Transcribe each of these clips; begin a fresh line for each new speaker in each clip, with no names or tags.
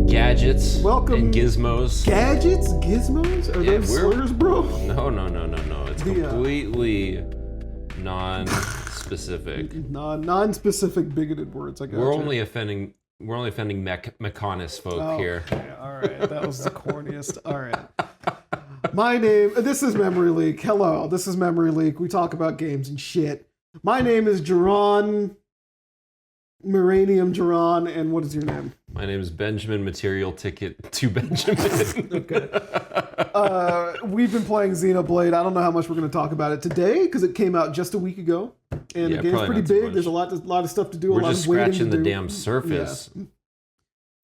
gadgets
Welcome.
and gizmos.
Gadgets? Gizmos? Are those slurs, bro?
No. It's completely non-specific.
Non-specific bigoted words, I guess.
We're only offending Mechonis folk here.
Okay, all right. That was the corniest. All right. This is Memory Leak. Hello, this is Memory Leak. We talk about games and shit. My name is Geron. Geron, and what is your name?
My name is Benjamin. Material ticket to Benjamin.
Okay. We've been playing Xenoblade. I don't know how much we're going to talk about it today because it came out just a week ago, and the game's pretty big. There's a lot of stuff to do.
We're just scratching the damn surface.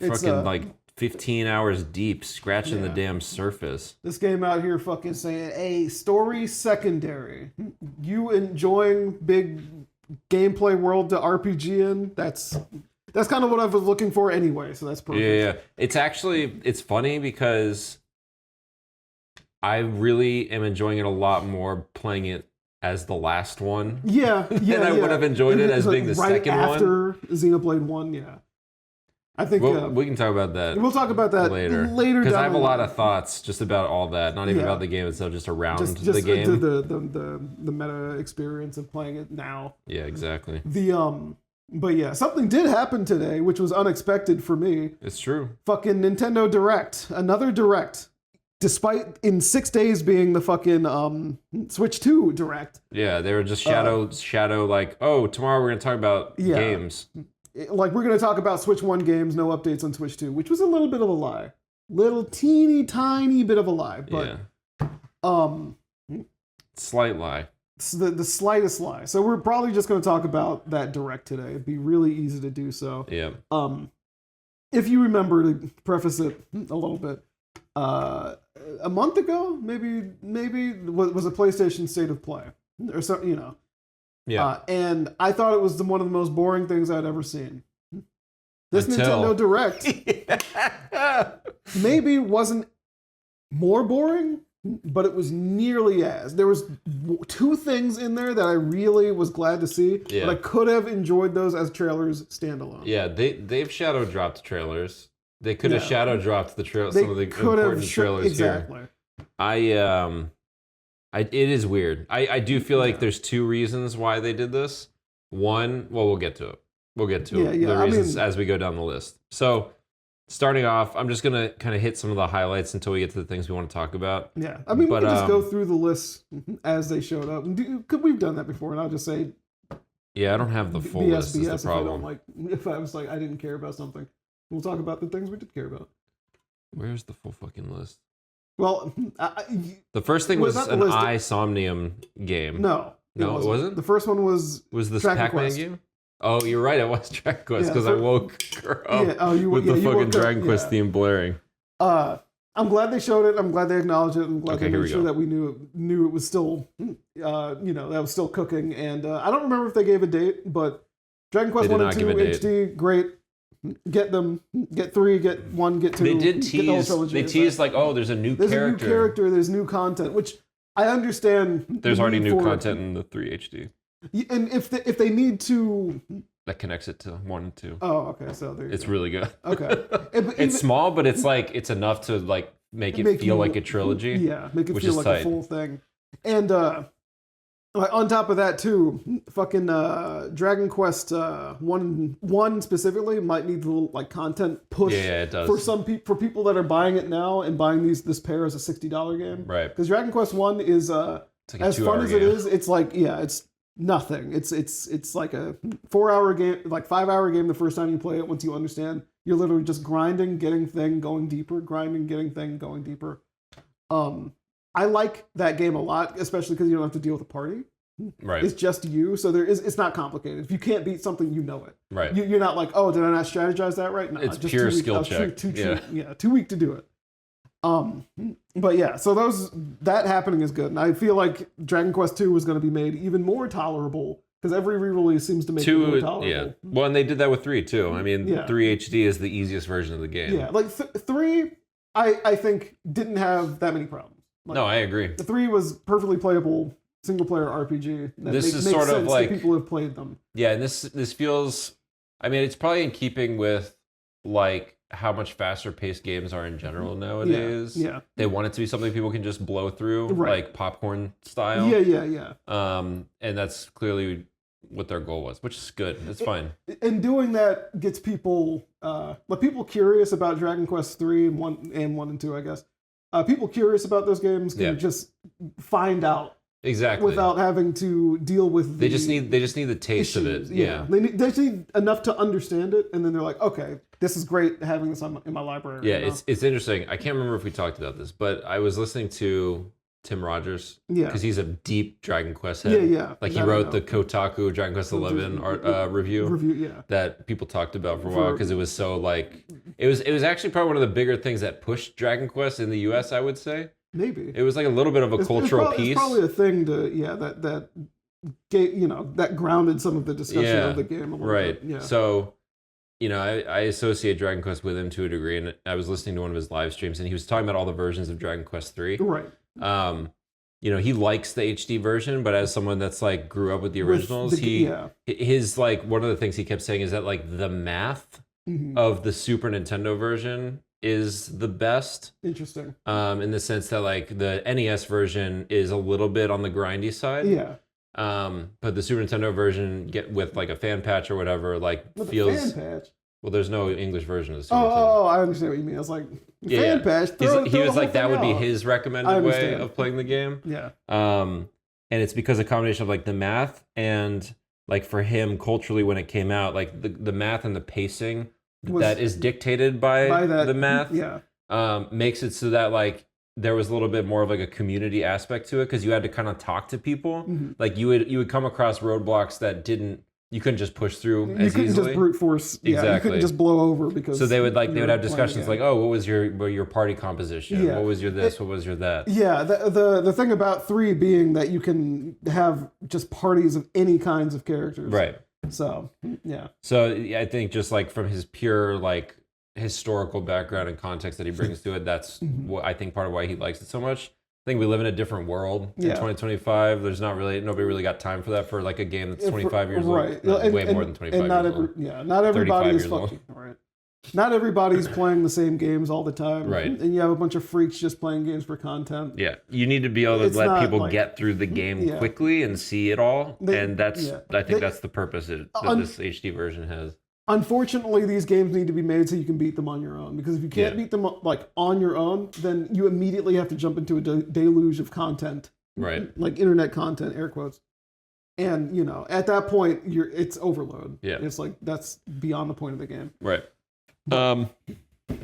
Yeah. Fucking like 15 hours deep, scratching the damn surface.
This game out here fucking saying, "Hey, story secondary. You enjoying big gameplay world to RPG in? That's kind of what I was looking for anyway, so that's perfect."
Yeah. It's funny because I really am enjoying it a lot more playing it as the last one.
Yeah.
And I would have enjoyed it as being the second one.
After Xenoblade 1, yeah. I think
we can talk about that.
We'll talk about that later.
Because I have a lot of thoughts just about all that. Not even about the game itself, just around the game.
The meta experience of playing it now.
Yeah, exactly.
But yeah, something did happen today, which was unexpected for me.
It's true.
Fucking Nintendo Direct, another Direct, despite in 6 days being the fucking Switch 2 Direct.
Yeah, they were just shadow like, oh, tomorrow we're gonna talk about games.
Like, we're going to talk about Switch 1 games, no updates on Switch 2, which was a little bit of a lie. Little teeny tiny bit of a lie, but
slight lie.
The slightest lie. So we're probably just going to talk about that Direct today. It'd be really easy to do so.
Yeah.
If you remember, to preface it a little bit, a month ago, maybe was a PlayStation State of Play or something, you know.
Yeah.
And I thought it was one of the most boring things I'd ever seen. This Nintendo Direct maybe wasn't more boring, but it was nearly as. There was 2 things in there that I really was glad to see, but I could have enjoyed those as trailers standalone.
Yeah, they've shadow dropped trailers. They could have shadow dropped some of the important trailers
exactly.
Here. It is weird. I do feel like there's 2 reasons why they did this. One, well, we'll get to it. The reasons as we go down the list. So, starting off, I'm just going to kind of hit some of the highlights until we get to the things we want to talk about.
Yeah, I mean, we can just go through the lists as they showed up. We've done that before, and I'll just say...
Yeah, I don't have the full list is the problem.
If I was like, I didn't care about something. We'll talk about the things we did care about.
Where's the full fucking list?
Well,
the first thing was an iSomnium game.
No,
it wasn't.
The first one was
this Pac-Man game? Oh, you're right. It was Dragon Quest because I woke her up with the fucking Dragon Quest theme blaring.
I'm glad they showed it. I'm glad they acknowledged it. I'm glad they made sure that we knew it was still, that was still cooking. And I don't remember if they gave a date, but Dragon Quest 1 and 2 HD, great. Get 3, get 1, get 2.
They did tease. They teased like, oh, there's a new character.
There's a new character. There's new content, which I understand.
There's already new content in the 3 HD.
And if they need to,
that connects it to 1 and 2.
Oh, okay. So
it's really good.
Okay,
it's small, but it's enough to like make it feel like a trilogy.
Yeah, make it feel like a full thing. And on top of that too, fucking Dragon Quest 1 specifically might need a little like content push.
Yeah, it does.
For people that are buying it now and buying this pair as a $60 game.
Right.
Because Dragon Quest 1 is like as fun as it is, it's like it's nothing. It's like a 4-hour game, like 5-hour game the first time you play it. Once you understand, you're literally just grinding, getting thing, going deeper, grinding, getting thing, going deeper. I like that game a lot, especially because you don't have to deal with a party.
Right.
It's just you, so it's not complicated. If you can't beat something, you know it.
Right.
You're not like, oh, did I not strategize that right? No,
it's just pure skill check.
Too weak to do it. But yeah, so that happening is good, and I feel like Dragon Quest 2 was going to be made even more tolerable because every re-release seems to make it more tolerable.
Yeah. Well, and they did that with 3 too. I mean, 3 HD is the easiest version of the game.
Yeah, like 3, I think didn't have that many problems. Like,
no, I agree.
The 3 was perfectly playable single player RPG.
This is sort of like
people have played them.
Yeah, and this feels. I mean, it's probably in keeping with like how much faster paced games are in general nowadays.
Yeah.
They want it to be something people can just blow through, like popcorn style.
Yeah.
And that's clearly what their goal was, which is good. It's fine.
And doing that gets people curious about Dragon Quest 3 and 1 and 2, I guess. People curious about those games can just find out
exactly
without having to deal with.
They just need the taste of it. Yeah.
They just need enough to understand it, and then they're like, okay, this is great having this in my library.
Yeah, it's interesting. I can't remember if we talked about this, but I was listening to Tim Rogers.
Yeah.
Because he's a deep Dragon Quest head.
Yeah.
Like he wrote the Kotaku Dragon Quest 11 review that people talked about for a while because it was so like it was actually probably one of the bigger things that pushed Dragon Quest in the US, I would say.
Maybe.
It was like a little bit of a cultural piece.
It's probably a thing that grounded some of the discussion of the game a little bit. Yeah.
So, I associate Dragon Quest with him to a degree, and I was listening to one of his live streams, and he was talking about all the versions of Dragon Quest 3.
Right.
He likes the HD version, but as someone that's like grew up with the originals, his like one of the things he kept saying is that like the math of the Super Nintendo version is the best.
Interesting.
In the sense that like the NES version is a little bit on the grindy side.
Yeah.
But the Super Nintendo version with like a fan patch or whatever feels.
Fan patch?
Well, there's no English version of the Super Nintendo.
Oh, I understand what you mean. I was like, fan patch.
He was like, that would be his recommended way of playing the game.
Yeah.
And it's because a combination of like the math and like for him culturally when it came out, like the math and the pacing that is dictated by the math.
Yeah.
Makes it so that like there was a little bit more of like a community aspect to it because you had to kind of talk to people. Like you would come across roadblocks that you couldn't just push through as easily.
You couldn't just brute force. Yeah,
exactly.
You couldn't just blow over because.
So they would have discussions like, oh, what was your party composition? Yeah. What was your this? What was your that?
Yeah, the thing about 3 being that you can have just parties of any kinds of characters.
Right.
So yeah.
So I think just like from his pure like historical background and context that he brings to it, that's what I think part of why he likes it so much. I think we live in a different world in 2025. There's nobody really got time for that for like a game that's 25 years old.
Right.
Way more than 25 years old.
Yeah, not everybody is fucking right. Not everybody's playing the same games all the time.
Right.
And you have a bunch of freaks just playing games for content.
Yeah. You need to be able to let people get through the game quickly and see it all. And that's the purpose that this HD version has.
Unfortunately, these games need to be made so you can beat them on your own. Because if you can't beat them like on your own, then you immediately have to jump into a deluge of content.
Right.
Like internet content, air quotes. And, at that point, it's overload.
Yeah.
It's like, that's beyond the point of the game.
Right. But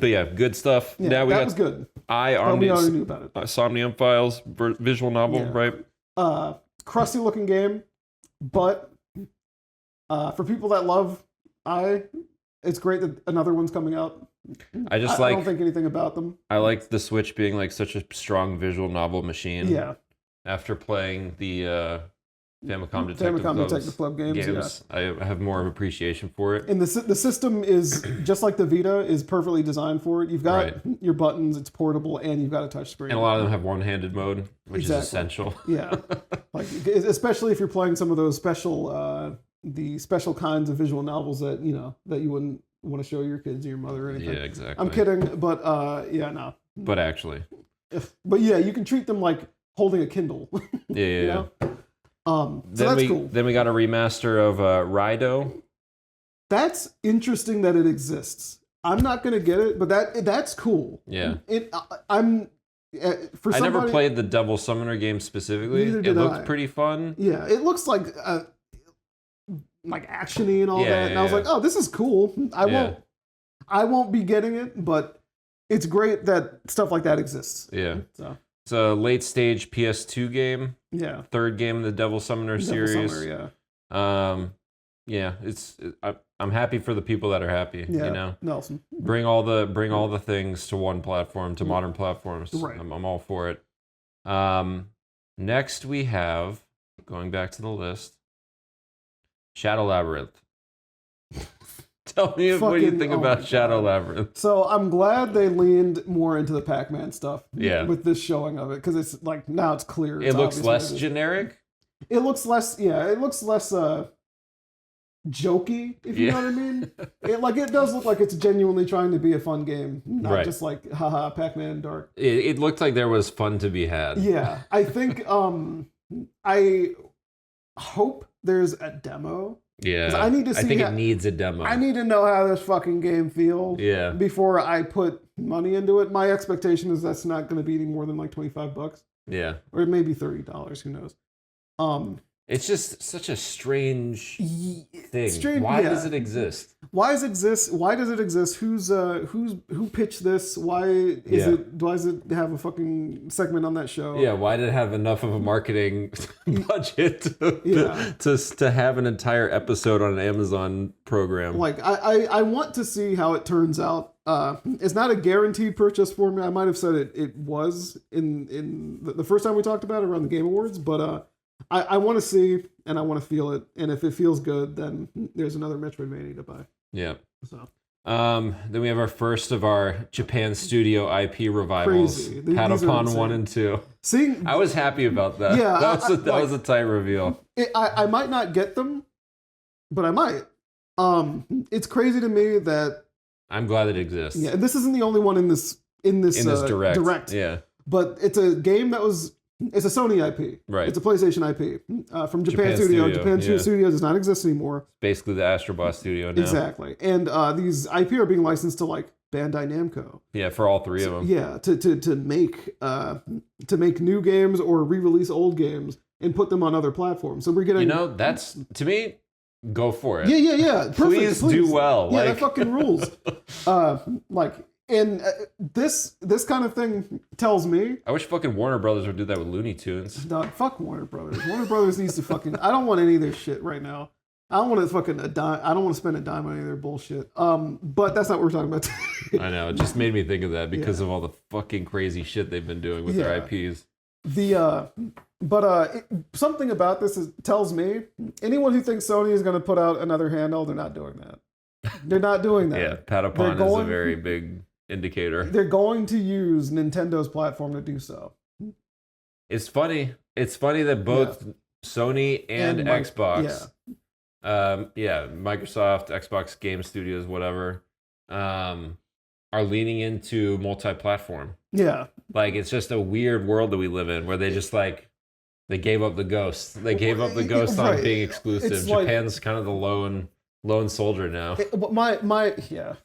yeah, good stuff.
Yeah,
now
was good.
We already knew
about it.
Somnium Files, visual novel, right?
Crusty looking game, but for people that love it's great that another one's coming out. I don't think anything about them.
I like the Switch being like such a strong visual novel machine.
Yeah.
After playing the Famicom Detective Club games, I have more of appreciation for it.
And the system is just like the Vita is perfectly designed for it. You've got your buttons, it's portable, and you've got a touch screen.
And a lot of them have one-handed mode, which is essential.
Yeah, like especially if you're playing some of those special kinds of visual novels that you wouldn't want to show your kids or your mother or anything.
Yeah, exactly.
I'm kidding, but no.
But actually.
But yeah, you can treat them like holding a Kindle.
Yeah.
So that's cool.
Then we got a remaster of Raido.
That's interesting that it exists. I'm not gonna get it, but that's cool.
Yeah.
I
never played the Devil Summoner game specifically. It looked pretty fun.
Yeah, it looks like actiony and all that. And I was like, oh, this is cool. I won't be getting it, but it's great that stuff like that exists.
Yeah. So it's a late stage PS2 game.
Yeah.
Third game in the Devil Summoner series. I'm happy for the people that are happy.
Yeah. Nelson.
Bring all the things to one platform, to modern platforms.
Right.
I'm all for it. Next we have, going back to the list, Shadow Labyrinth. Tell me what you think about Shadow Labyrinth.
So I'm glad they leaned more into the Pac-Man stuff. Yeah. With this showing of it, because it's like now it's clear.
It looks less generic.
It looks less. Yeah. It looks less. jokey, if you know what I mean. It does look like it's genuinely trying to be a fun game, not just like haha Pac-Man Dark.
It looked like there was fun to be had.
Yeah, I think I hope there's a demo.
Yeah,
I need to see.
I think it needs a demo.
I need to know how this fucking game feels.
Yeah.
Before I put money into it. My expectation is that's not going to be any more than like $25.
Yeah.
Or maybe $30. Who knows?
It's just such a strange thing. Why does it exist?
Why does it exist? Who pitched this? Why does it have a fucking segment on that show?
Yeah, why did it have enough of a marketing budget to have an entire episode on an Amazon program?
Like I want to see how it turns out. It's not a guaranteed purchase for me. I might have said it was in the first time we talked about it around the Game Awards, but I want to see and I want to feel it, and if it feels good, then there's another Metroidvania to buy.
Yeah.
So.
Then we have our first of our Japan Studio IP revivals, Patapon 1 and 2.
See,
I was happy about that. Yeah, that was a tight reveal.
I might not get them, but I might. It's crazy to me that
I'm glad it exists.
Yeah, and this isn't the only one in this direct.
Yeah,
but it's a game that was. It's a Sony IP.
Right.
It's a PlayStation IP from Japan Studio. Japan Studio does not exist anymore.
Basically the Astro Bot studio now.
Exactly. And these IP are being licensed to like Bandai Namco.
Yeah, for all three of them.
Yeah, to make new games or re-release old games and put them on other platforms. So we're getting
that's to me, go for it.
Yeah. Perfect,
please do well.
Yeah, that fucking rules. And this kind of thing tells me...
I wish fucking Warner Brothers would do that with Looney Tunes.
No, fuck Warner Brothers. Warner Brothers needs to fucking... I don't want any of their shit right now. I don't want to fucking I don't want to spend a dime on any of their bullshit. But that's not what we're talking about today.
I know. It just made me think of that because of all the fucking crazy shit they've been doing with their IPs.
Something about this tells me anyone who thinks Sony is going to put out another handheld, they're not doing that. They're not doing that.
Yeah, Patapon is a very big indicator.
They're going to use Nintendo's platform to do so.
It's funny. It's funny that both Sony and Xbox, Microsoft, Xbox Game Studios, whatever, are leaning into multi-platform.
Yeah.
Like, it's just a weird world that we live in where they just like, they gave up the ghost. They gave up the ghost on being exclusive. It's Japan's kind of the lone soldier now. For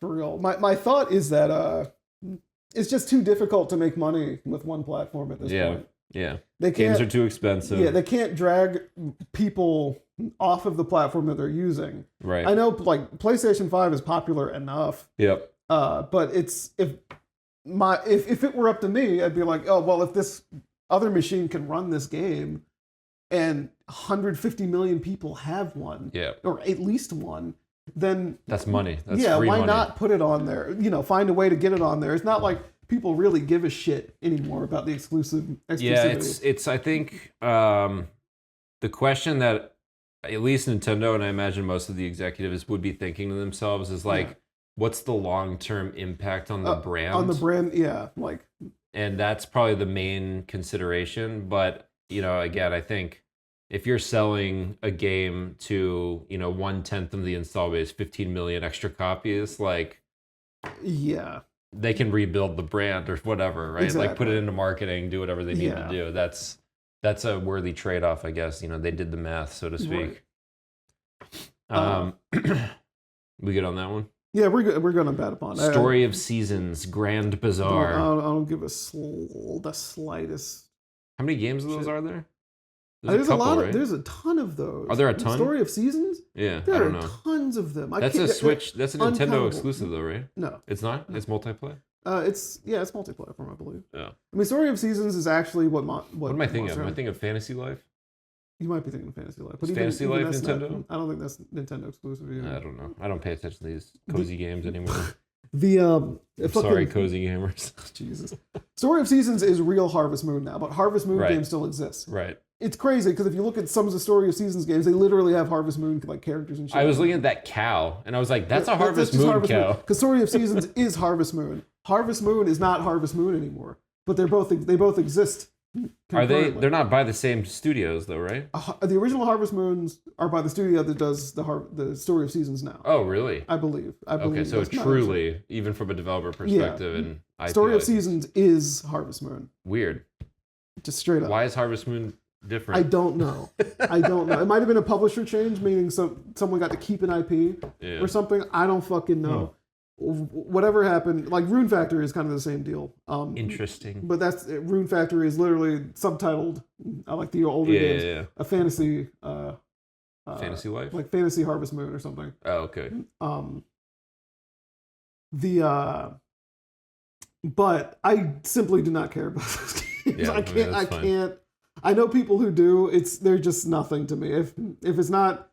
real. My thought is that it's just too difficult to make money with one platform at this point. Yeah. Games are too expensive.
Yeah, they can't drag people off of the platform that they're using.
Right.
I know like PlayStation 5 is popular enough.
Yep.
But it's if it were up to me, I'd be like, oh well, if this other machine can run this game and 150 million people have one, or at least one, then
that's money. That's free
why
money.
not put it on there? Find a way to get it on there. It's not like people really give a shit anymore about the exclusivity.
Yeah, it's I think the question that at least Nintendo and I imagine most of the executives would be thinking to themselves is like, what's the long-term impact on the brand?
On the brand,
and that's probably the main consideration. But again, I think if you're selling a game to 1/10 of the install base, 15 million extra copies, like they can rebuild the brand or whatever, right? Exactly. Like put it into marketing, do whatever they need to do. That's a worthy trade-off, I guess. They did the math, so to speak. Right. We good on that one?
Yeah, we're good. We're going to bet upon
Story of Seasons, Grand Bazaar.
I don't give the slightest.
How many games of those are there?
There's a lot. Right? There's a ton of those.
Are there a ton?
Story of Seasons?
Yeah,
there are tons of them.
That's a Switch. That's a Nintendo exclusive, though, right?
No,
it's not. No. It's multiplayer.
It's multi-platform, I believe.
Yeah.
I mean, Story of Seasons is actually what
am I thinking of? Am I thinking of Fantasy Life?
You might be thinking of Fantasy Life. But
Fantasy Life Nintendo?
I don't think that's Nintendo exclusive either.
I don't know. I don't pay attention to these cozy games anymore.
Sorry,
cozy gamers.
Jesus. Story of Seasons is real Harvest Moon now, but Harvest Moon games still exist.
Right.
It's crazy because if you look at some of the Story of Seasons games, they literally have Harvest Moon like characters and shit.
I was looking at that cow, and I was like, "That's a Harvest Moon cow."
Because Story of Seasons is Harvest Moon. Harvest Moon is not Harvest Moon anymore, but they both exist
Are they? They're not by the same studios though, right?
The original Harvest Moons are by the studio that does the Story of Seasons now.
Oh, really?
I believe.
Okay, so truly, even from a developer perspective, and
Story of Seasons is Harvest Moon.
Weird.
Just straight up.
Why is Harvest Moon different?
I don't know. It might have been a publisher change, meaning someone got to keep an IP or something. I don't fucking know. Whatever happened, like Rune Factory is kind of the same deal.
Interesting.
But Rune Factory is literally subtitled, like the older games, a fantasy.
Fantasy Life?
Like Fantasy Harvest Moon or something.
Oh, okay.
But I simply do not care about those games.
Yeah,
I can't. I know people who do. They're just nothing to me. If it's not,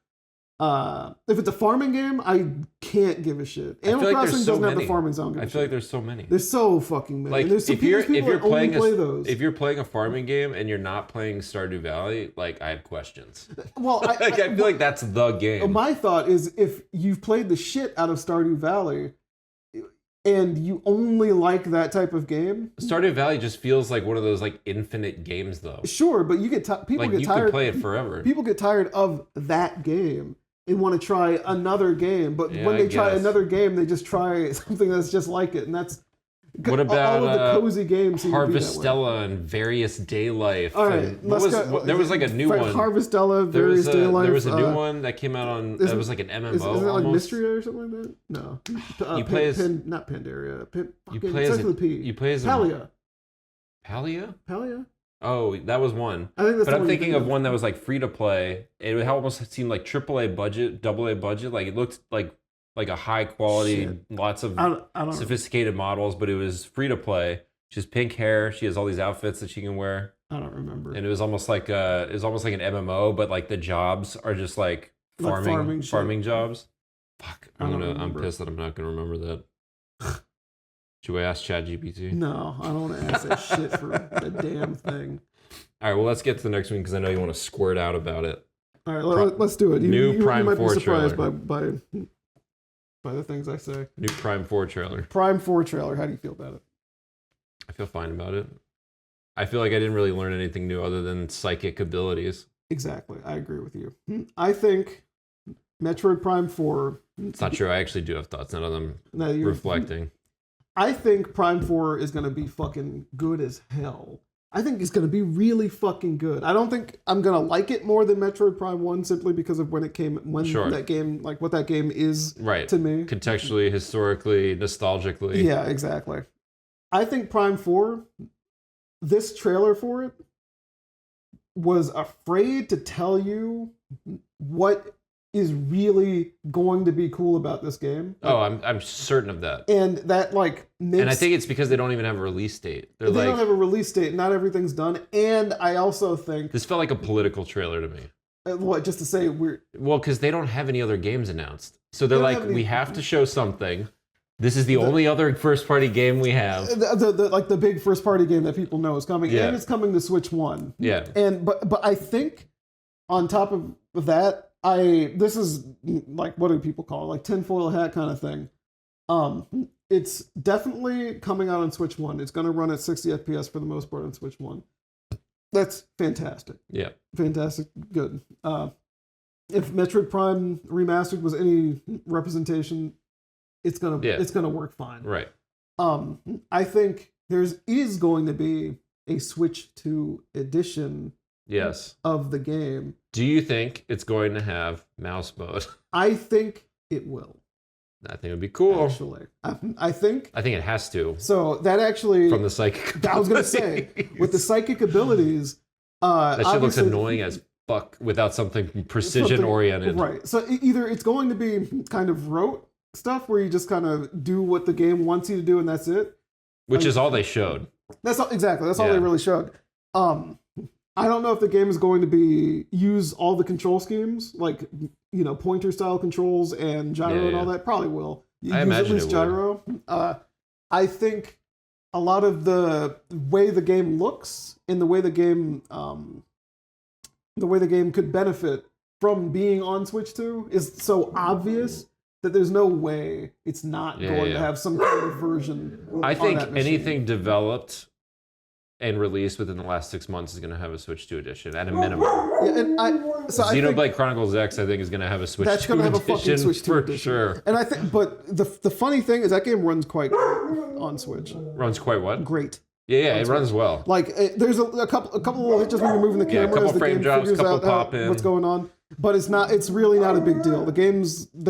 if it's a farming game, I can't give a shit. Animal Crossing doesn't have the farming zone.
I feel like there's so many.
There's so fucking many.
Like
there's
if you're playing a farming game and you're not playing Stardew Valley, like I have questions.
Well,
I feel like that's the game.
My thought is if you've played the shit out of Stardew Valley, and you only like that type of game,
Stardew Valley just feels like one of those like infinite games, though.
Sure, but you get people get tired.
You can play it forever.
People get tired of that game and want to try another game. But when they try another game, they just try something that's just like it, and that's
what about
all of the cozy games.
Harvestella and Various Day Life?
All right,
there was like a new one.
Harvestella, Various Day Life.
There was a new one that came out on. That was like an MMO.
Isn't that like Mystery or something like that? No.
You play as
not Pandaria.
You play as
Palia.
Palia. Oh, that was one.
I think that's.
But I'm thinking of one that was like free to play. It almost seemed like AAA budget, AA budget. Like it looked like a high quality, lots of sophisticated models, but it was free to play. She has pink hair. She has all these outfits that she can wear.
I don't remember.
And it was almost like an MMO, but like the jobs are just like farming jobs. Fuck, I'm pissed that I'm not gonna remember that. Should we ask ChatGPT?
No, I don't want to ask that shit for a damn thing.
All right, well, let's get to the next one because I know you want to squirt out about it.
All right, let's do it.
You might
be surprised by the things I say.
New Prime 4 trailer.
Prime 4 trailer. How do you feel about it?
I feel fine about it. I feel like I didn't really learn anything new other than psychic abilities.
Exactly. I agree with you. I think Metroid Prime 4...
It's not true. I actually do have thoughts, none of them reflecting.
I think Prime 4 is going to be fucking good as hell. I think it's going to be really fucking good. I don't think I'm going to like it more than Metroid Prime 1 simply because of that game, like what that game is to me.
Contextually, historically, nostalgically.
Yeah, exactly. I think Prime 4, this trailer for it, was afraid to tell you what is really going to be cool about this game.
I'm certain of that.
And that makes...
And I think it's because they don't even have a release date.
They don't have a release date. Not everything's done. And I also think...
This felt like a political trailer to me.
What, just to say we're...
Well, because they don't have any other games announced. So they're like, we have to show something. This is the only other first-party game we have.
The big first-party game that people know is coming. Yeah. And it's coming to Switch 1.
Yeah.
But I think on top of that, this is like, what do people call it? Like tinfoil hat kind of thing. It's definitely coming out on Switch 1. It's going to run at 60 FPS for the most part on Switch 1. That's fantastic.
Yeah.
Fantastic. Good. If Metroid Prime Remastered was any representation, it's gonna work fine.
Right.
I think is going to be a Switch 2 edition of the game.
Do you think it's going to have mouse mode?
I think it will.
I think it would be cool.
Actually, I think
it has to.
So that actually...
From the psychic abilities.
I was going to say, with the psychic abilities...
that shit looks annoying as fuck without something precision-oriented.
Right. So either it's going to be kind of rote stuff where you just kind of do what the game wants you to do and that's it.
Which is all they showed.
That's all they really showed. I don't know if the game is going to use all the control schemes, like, pointer style controls and gyro and all that. Probably will.
I imagine at least
gyro. I think a lot of the way the game looks and the way the game could benefit from being on Switch 2 is so obvious that there's no way it's not going to have some kind of version.
I think anything developed and released within the last 6 months is going to have a Switch 2 edition at a minimum.
Yeah, and
Xenoblade Chronicles X, I think, is going to have a Switch 2 edition. That's going to have a fucking Switch 2 edition. Sure.
And I think, but the funny thing is that game runs quite great on Switch.
Runs quite what?
Great.
Yeah, it runs well.
Like there's a couple little hitches when you're moving the camera.
Yeah, a couple frame drops, a couple pop in.
What's going on? But it's really not a big deal. The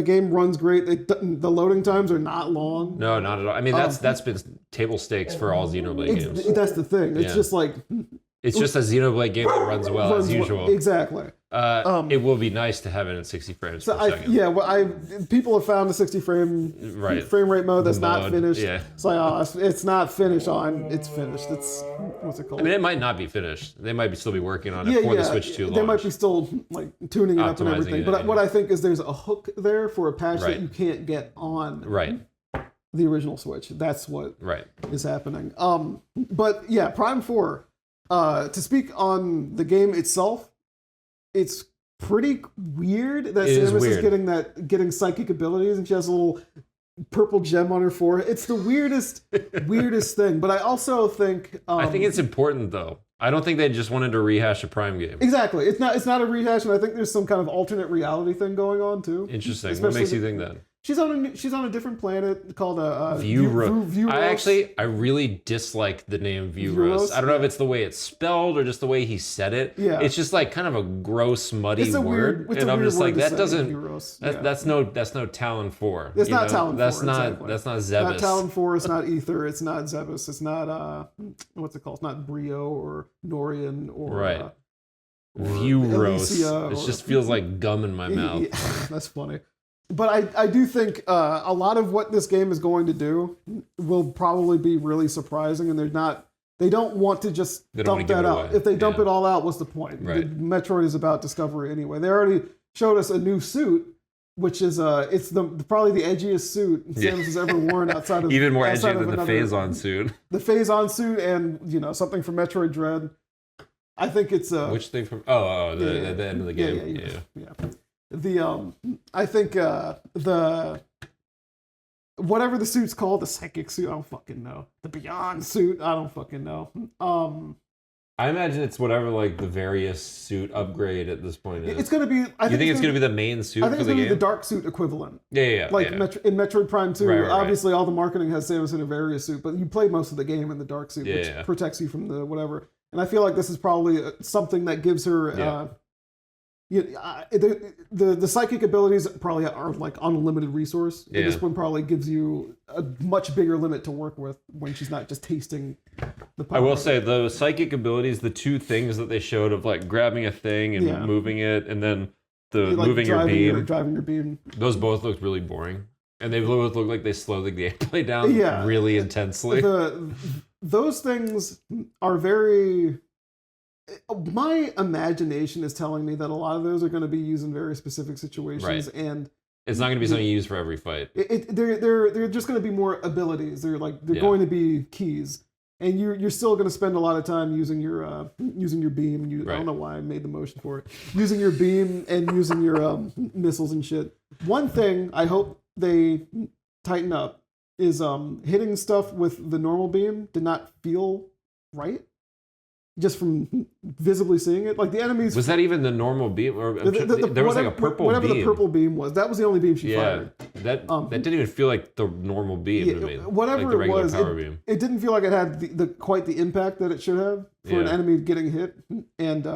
game runs great. The loading times are not long.
No, not at all. I mean, that's been table stakes for all Xenoblade games.
That's the thing. It's just like
it's just a Xenoblade game that runs well as usual.
Exactly.
It will be nice to have it in 60 frames per second.
People have found a 60 frame rate mode that's not finished.
Yeah.
It's like, it's not finished. It's finished. It's what's it called?
I mean, it might not be finished. They might still be working on it for the Switch 2 launch.
They might be still like tuning it up and everything. But what I think is there's a hook there for a patch that you can't get on the original Switch. That's what is happening. But yeah, Prime 4. To speak on the game itself, it's pretty weird that Samus is getting psychic abilities, and she has a little purple gem on her forehead. It's the weirdest thing. But I also think
I think it's important though. I don't think they just wanted to rehash a Prime game.
Exactly. It's not a rehash, and I think there's some kind of alternate reality thing going on too.
Interesting. What makes you think that?
She's on a different planet called
Vuros. I really dislike the name Vuros. I don't know if it's the way it's spelled or just the way he said it.
Yeah.
It's just like kind of a gross, muddy word. And I'm just like, that doesn't that's no Talon 4.
It's not Talon 4.
That's not Zebus.
Not Talon 4, it's not Ether, it's not Zebus, it's not what's it called? It's not Brio or Norian or
Vuros. It just feels like gum in my mouth.
Yeah, that's funny. But I do think a lot of what this game is going to do will probably be really surprising, and they don't want to just dump that out. If they dump it all out, what's the point?
Right.
Metroid is about discovery anyway. They already showed us a new suit, which is it's probably the edgiest suit Samus has ever worn outside of
even more edgy than the Phazon suit.
The Phazon suit, and something from Metroid Dread. I think it's
which thing from the end of the game.
Yeah. I think the whatever the suit's called, the psychic suit, I don't fucking know. The Beyond suit, I don't fucking know.
I imagine it's whatever like the various suit upgrade at this point is.
It's gonna be.
You think it's gonna be the main suit?
I think it's gonna be the dark suit equivalent.
Yeah.
In Metroid Prime 2, obviously all the marketing has Samus in a various suit, but you play most of the game in the dark suit, which protects you from the whatever. And I feel like this is probably something that gives her. The psychic abilities probably are like unlimited resource. And this one probably gives you a much bigger limit to work with when she's not just tasting the power.
I will say the psychic abilities, the two things that they showed of like grabbing a thing and moving it, and then moving your beam,
driving your beam.
Those both looked really boring, and they both look like they slow the gameplay down really intensely.
Those things are very. My imagination is telling me that a lot of those are going to be used in very specific situations, and
it's not going to be something you use for every fight.
They're just going to be more abilities. They're going to be keys, and you're still going to spend a lot of time using your beam. I don't know why I made the motion for it. Using your beam and using your missiles and shit. One thing I hope they tighten up is hitting stuff with the normal beam did not feel right. Just from visibly seeing it, like the enemies.
Was that even the normal beam, or there was like a purple
whatever
beam?
The purple beam was. That was the only beam she fired.
That didn't even feel like the normal beam to me.
Whatever
like the regular
it was,
power beam.
It didn't feel like it had quite the impact that it should have for an enemy getting hit. And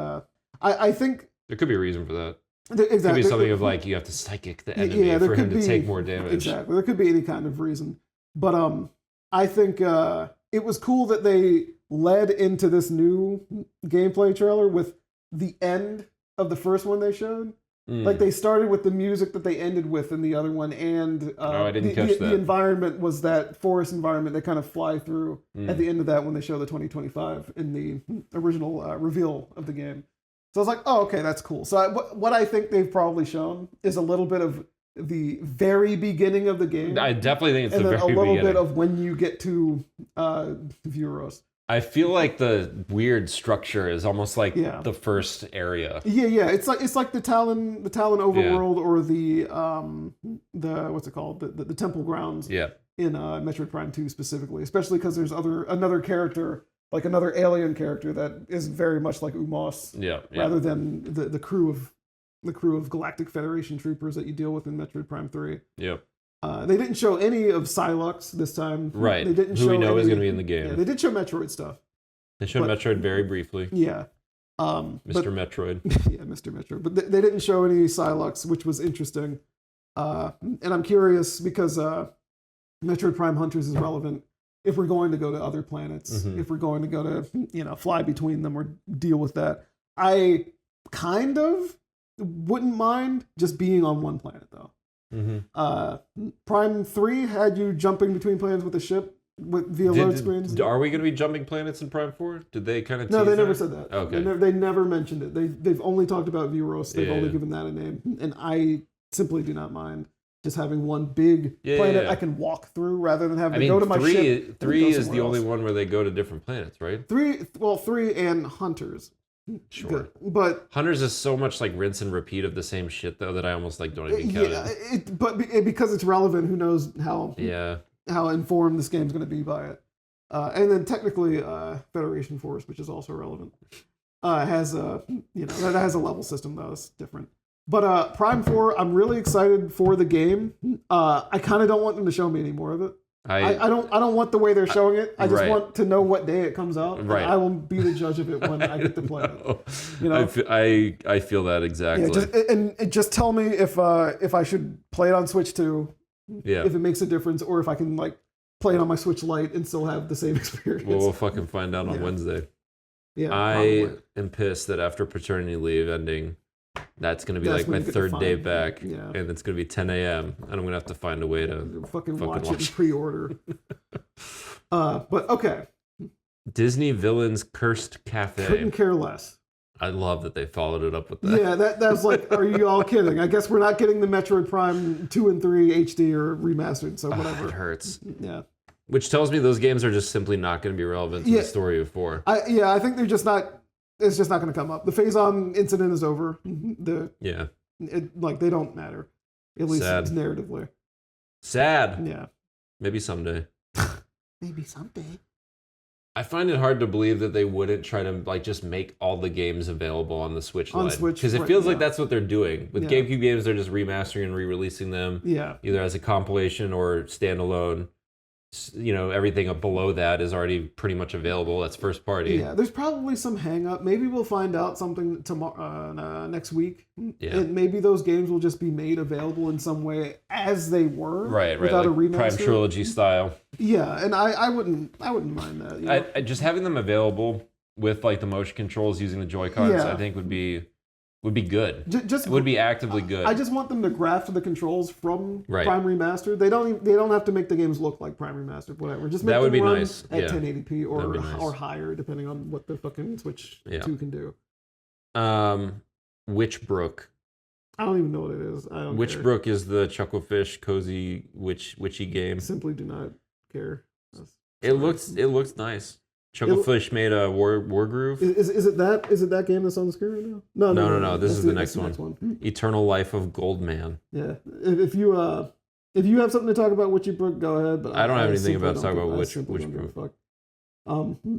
I think
there could be a reason for that.
Exactly.
It could be something of like you have to psychic the enemy for him to take more damage.
Exactly. There could be any kind of reason, but I think it was cool that they led into this new gameplay trailer with the end of the first one they showed. Like they started with the music that they ended with in the other one, and
I didn't catch that.
The environment was that forest environment they kind of fly through at the end of that when they show the 2025 in the original reveal of the game. So I was like, oh, okay, that's cool. So what I think they've probably shown is a little bit of the very beginning of the game.
I definitely think it's
the very beginning. And then a little bit of when you get to Vuros.
I feel like the weird structure is almost like the first area.
Yeah. It's like the Talon overworld or the what's it called? The temple grounds.
Yeah.
In Metroid Prime 2 specifically, especially because there's another character like another alien character that is very much like Umos, rather than the crew of Galactic Federation troopers that you deal with in Metroid Prime 3.
Yep.
They didn't show any of Psylocke this time.
Right.
They didn't
who we know is going to be in the game.
Yeah, they did show Metroid stuff.
They showed Metroid very briefly.
Yeah.
Mr. Metroid.
Yeah, Mr. Metroid. But they didn't show any Psylocke, which was interesting. And I'm curious because Metroid Prime Hunters is relevant if we're going to go to other planets, if we're going to go to, fly between them or deal with that. I kind of wouldn't mind just being on one planet, though. Prime 3 had you jumping between planets with a ship via load screens.
Are we going to be jumping planets in Prime 4? Did they kind of
No, they never said that.
Okay.
They never mentioned it. They've only talked about Viros. They've only given that a name. And I simply do not mind just having one big planet I can walk through rather than having to go to my ship.
3 is the only one where they go to different planets, right?
3 and Hunters.
Sure.
But
Hunters is so much like rinse and repeat of the same shit, though, that I almost like don't even count it.
But because it's relevant, who knows how informed this game's going to be by it. And then technically, Federation Force, which is also relevant, has that has a level system though. It's different. But Prime 4, I'm really excited for the game. I kind of don't want them to show me any more of it. I don't want the way they're showing it. I just want to know what day it comes out.
Right.
I will be the judge of it when I get to play
it. I feel that exactly.
And just tell me if I should play it on Switch 2.
Yeah.
If it makes a difference, or if I can play it on my Switch Lite and still have the same experience.
Well, we'll fucking find out on Wednesday.
Yeah.
I am pissed that after paternity leave ending, that's going to be my third day back, and it's going to be 10 a.m. and I'm going to have to find a way to
fucking watch it and pre-order. But okay.
Disney Villains Cursed Cafe.
Couldn't care less.
I love that they followed it up with that.
Yeah, that's like, are you all kidding? I guess we're not getting the Metroid Prime 2 and 3 HD or remastered, so whatever.
It hurts.
Yeah.
Which tells me those games are just simply not going to be relevant to the story of 4.
I think they're just not. It's just not going to come up. The Phazon incident is over. They don't matter. At least it's narratively.
Sad.
Yeah.
Maybe someday.
Maybe someday.
I find it hard to believe that they wouldn't try to just make all the games available on the Switch Lite. Because it feels like that's what they're doing. With GameCube games, they're just remastering and re-releasing them.
Yeah.
Either as a compilation or standalone. Everything up below that is already pretty much available. That's first party.
Yeah, there's probably some hang up. Maybe we'll find out something tomorrow, next week. Yeah. And maybe those games will just be made available in some way as they were, without a remaster.
Prime Trilogy style.
Yeah, and I wouldn't mind that.
I just having them available with the motion controls using the Joy-Cons, I think would be good. It would be actively good.
I just want them to graft the controls from Prime Remastered. They don't have to make the games look like Prime Remastered, whatever. Just make them run at 1080p or higher, depending on what the fucking Switch 2 can do.
Witchbrook.
I don't even know what it is.
Witchbrook is the Chucklefish cozy witchy game.
Simply do not care.
It looks nice. Chucklefish made a War Groove.
Is it that game that's on the screen right now?
No. This is the next one. Eternal Life of Goldman.
Yeah. If you have something to talk about Witchbrook, go ahead. But
I don't have anything to talk about Witchbrook.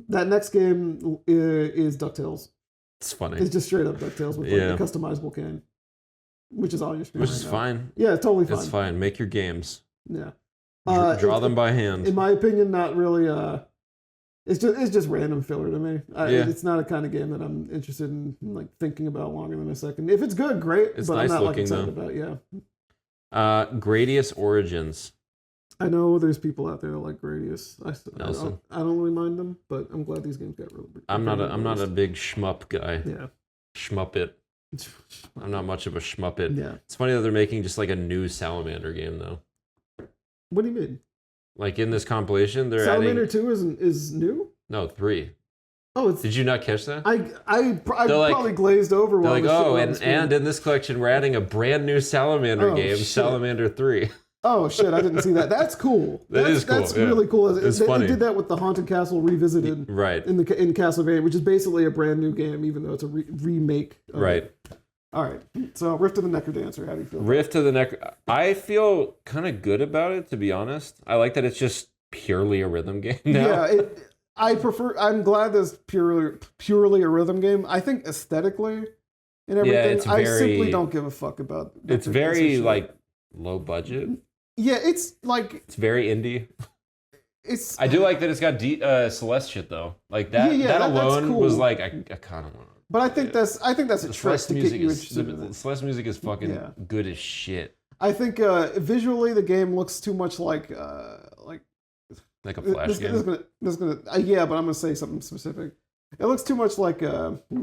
That next game is DuckTales.
It's funny.
It's just straight up DuckTales with a customizable cane, which is all your screen.
Which is fine.
Yeah, it's totally fine.
It's fine. Make your games.
Yeah.
Draw them by hand.
In my opinion, not really. It's just random filler to me. It's not a kind of game that I'm interested in thinking about longer than a second. If it's good, great.
It's
but
nice
I'm not
looking
excited
though.
About it. Yeah.
Gradius Origins.
I know there's people out there that like Gradius. I don't really mind them, but I'm glad these games got really.
I'm not a big shmup guy.
Yeah.
Shmuppet. I'm not much of a shmuppet.
Yeah.
It's funny that they're making just a new Salamander game though.
What do you mean?
In this compilation, they're
Salamander 2 is new?
No, 3.
Oh,
did you not catch that?
I probably glazed over.
They're and in this collection, we're adding a brand new Salamander game, shit. Salamander 3.
Oh shit! I didn't see that. That's cool.
That's cool.
That's really cool.
It's funny.
They did that with the Haunted Castle Revisited,
right?
In Castlevania, which is basically a brand new game, even though it's a remake.
Right.
All right. So Rift of the Necrodancer. How do you feel?
Rift of the Necro. I feel kind of good about it, to be honest. I like that it's just purely a rhythm game now.
Yeah. I'm glad this purely a rhythm game. I think aesthetically and everything, I simply don't give a fuck about.
It's very like low budget.
Yeah, it's like
it's very indie. I do like that it's got Celeste shit though. Like that. That alone cool. Was like I kind of want.
But I think that's a trick to get you interested in it.
Celeste music is fucking good as shit.
I think visually the game looks too much like a
Flash game.
Yeah, but I'm gonna say something specific. It looks too much like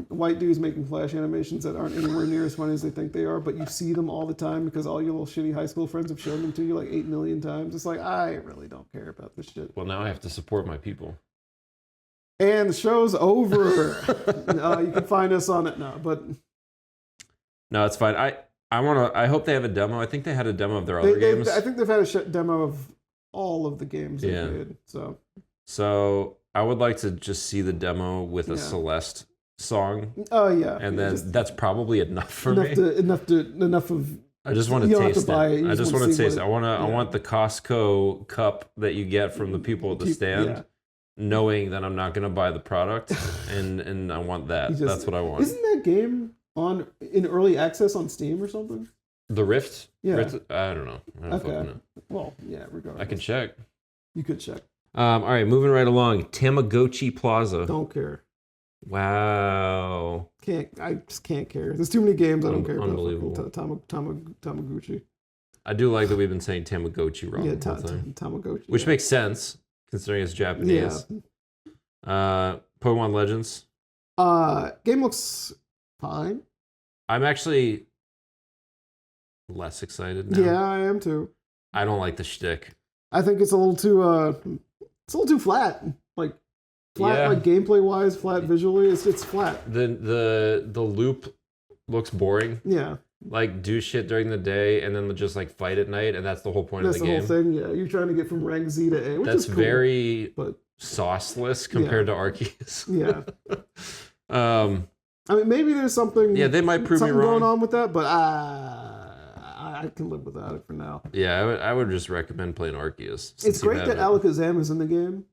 white dudes making Flash animations that aren't anywhere near as funny as they think they are, but you see them all the time because all your little shitty high school friends have shown them to you like 8 million times. It's like, I really don't care about this shit.
Well, now I have to support my people.
And the show's over. You can find us on it now, but
no, it's fine. I hope they have a demo. I think they had a demo of their other games.
I think they've had a demo of all of the games they did.
So I would like to just see the demo with a Celeste song.
Oh yeah.
And then that's probably enough for me.
Enough of.
I just want to taste it. I just want to taste it. I want the Costco cup that you get from the people at the stand, knowing that I'm not going to buy the product, and I want that. That's what I want.
Isn't that game in early access on Steam or something?
The Rift?
Yeah.
I don't know. I don't fucking know.
Well, yeah, regardless.
I can check.
You could check.
All right, moving right along. Tamagotchi Plaza.
Don't care.
Wow.
I just can't care. There's too many games I don't care about.
Unbelievable.
Tamaguchi.
I do like that we've been saying Tamagotchi wrong the whole time.
Tamagotchi.
Which makes sense, considering it's Japanese. Yeah. Pokemon Legends.
Game looks fine.
I'm actually less excited now.
Yeah, I am too.
I don't like the shtick.
I think it's a little too flat. Like gameplay wise, flat visually. It's flat.
The loop looks boring.
Yeah.
Like do shit during the day and then just like fight at night, and that's the whole point of the game.
That's the whole thing. Yeah, you're trying to get from rank Z to A, which is cool.
That's very sauceless compared to Arceus.
Yeah. I mean, maybe there's something.
Yeah, they might prove me wrong.
Going on with that, but I can live without it for now.
Yeah, I would just recommend playing Arceus.
It's great that Alakazam is in the game.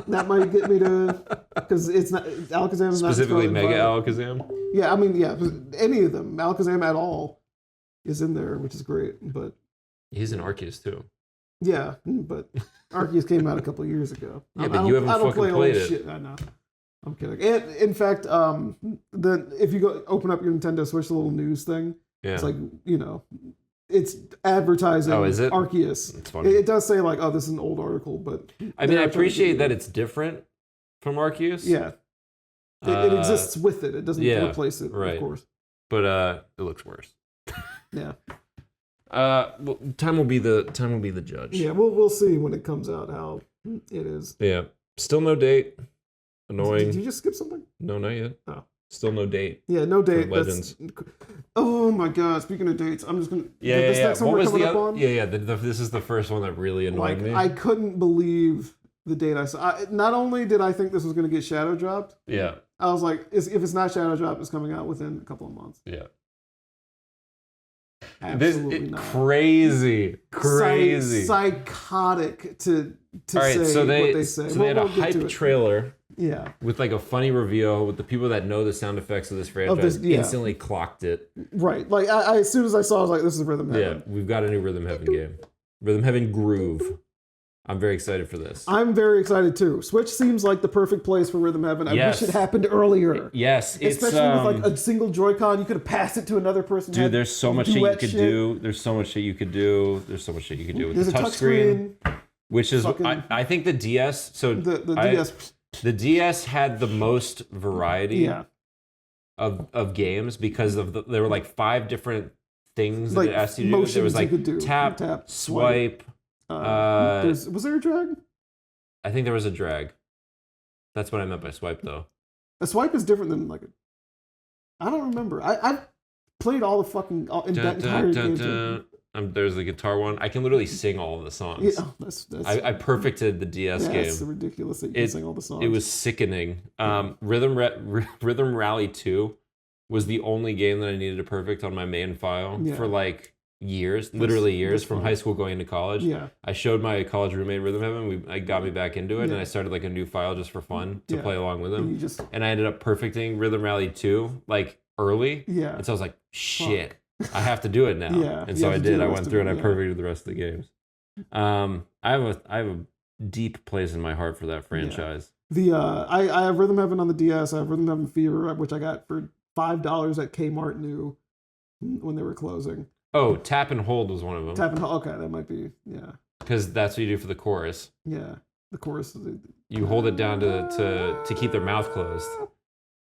That might get me to, because it's not Alakazam is not
specifically Mega Alakazam.
Yeah, I mean, any of them, Alakazam at all, is in there, which is great. But
he's in Arceus too.
Yeah, but Arceus came out a couple of years ago.
Yeah, but you haven't fucking played it.
Shit. I know. I'm kidding. And in fact, if you open up your Nintendo Switch, the little news thing, it's like, it's advertising Arceus.
It's funny.
It does say like, oh, this is an old article, but
I mean, I appreciate that it's different from Arceus.
Yeah, it exists with it. It doesn't replace it,
right.
Of course.
But it looks worse.
Yeah.
Well, time will be the judge.
Yeah, we'll see when it comes out how it is.
Yeah. Still no date. Annoying.
Did you just skip something?
No, not yet.
Oh.
Still no date.
Yeah, no date.
Legends.
Oh my god! Speaking of dates, I'm just gonna.
This
next one we're coming up on?
Yeah. This is the first one that really annoyed me.
I couldn't believe the date I saw. Not only did I think this was gonna get shadow dropped.
Yeah.
I was like, if it's not shadow dropped, it's coming out within a couple of months.
Yeah.
Absolutely not.
Crazy.
Psychotic to
all right,
say
so
what they say.
So they had a hype trailer.
Yeah.
With like a funny reveal with the people that know the sound effects of this franchise instantly clocked it.
Right. Like I as soon as I saw it, I was like, this is Rhythm Heaven.
Yeah, we've got a new Rhythm Heaven game. Rhythm Heaven Groove. I'm very excited for this.
I'm very excited too. Switch seems like the perfect place for Rhythm Heaven. I wish it happened earlier.
Yes.
Especially with like a single Joy-Con, you could have passed it to another person.
Dude, there's so much shit you could do. There's so much shit you could do. There's so much shit you could do with the touchscreen. Which is, I think the DS. So
the DS.
The DS had the most variety of games because of there were like 5 different things that it asked you to do. There was like tap, swipe.
Was there a drag?
I think there was a drag. That's what I meant by swipe, though.
A swipe is different than like I don't remember. I've played all the fucking that entire game.
There's the guitar one. I can literally sing all of the songs. Yeah, that's I perfected the DS game.
That's ridiculous that you can sing all the songs.
It was sickening. Rhythm Rally 2 was the only game that I needed to perfect on my main file for like, years, literally years, from high school going into college.
Yeah.
I showed my college roommate Rhythm Heaven. I got me back into it, and I started like a new file just for fun to play along with him. And I ended up perfecting Rhythm Rally 2 like early.
Yeah.
And so I was like, shit, I have to do it now.
Yeah.
And so I did. I went through and I perfected the rest of the games. I have a deep place in my heart for that franchise.
I have Rhythm Heaven on the DS. I have Rhythm Heaven Fever, which I got for $5 at Kmart New when they were closing.
Oh, Tap and Hold was one of them.
Tap and Hold. Okay, that might be, yeah.
Because that's what you do for the chorus.
Yeah, the chorus.
You hold it down to keep their mouth closed,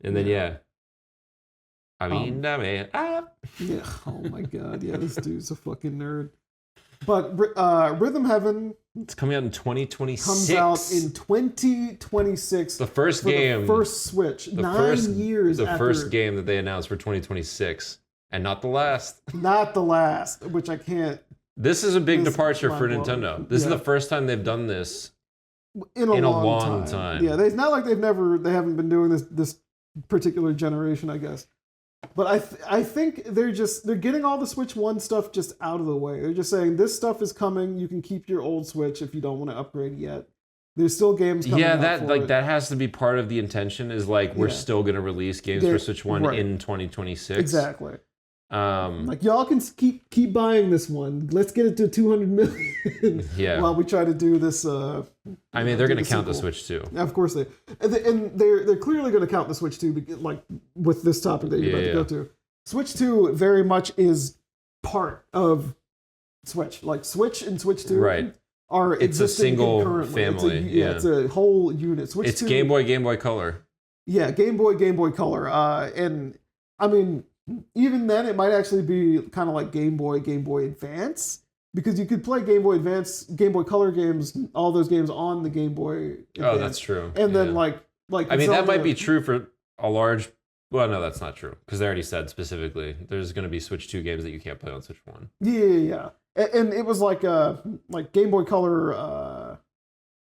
and then I mean, Yeah.
Oh my god. Yeah, this dude's a fucking nerd. But Rhythm Heaven.
It's coming out in 2026.
Comes out in 2026.
The first game.
The first Switch. 9 years
after.
The
first game that they announced for 2026. And not the last.
Not the last, which I can't.
This is a big departure for Nintendo. This is the first time they've done this
in a long time. Yeah, it's not like they haven't been doing this particular generation, I guess. But I think they're getting all the Switch 1 stuff just out of the way. They're just saying this stuff is coming. You can keep your old Switch if you don't want to upgrade yet. There's still games coming out
that has to be part of the intention is like we're still going to release games for Switch 1 in 2026.
Exactly. Like y'all can keep buying this one. Let's get it to 200 million. While we try to do this.
I mean, they're going to count the Switch 2.
Of course and they're clearly going to count the Switch 2, like with this topic that you're about to go to. Switch 2 very much is part of Switch. Like Switch and Switch 2 are
it's a single
currently.
family.
It's a whole unit. Switch 2,
Game Boy Color.
Yeah, Game Boy Color. And I mean, even then, it might actually be kind of like Game Boy Advance, because you could play Game Boy Advance, Game Boy Color games, all those games on the Game Boy Advance.
Oh, that's true.
And then like
I mean, that might be true for a large. Well, no, that's not true, because they already said specifically there's going to be Switch 2 games that you can't play on Switch 1.
Yeah. And it was like Game Boy Color,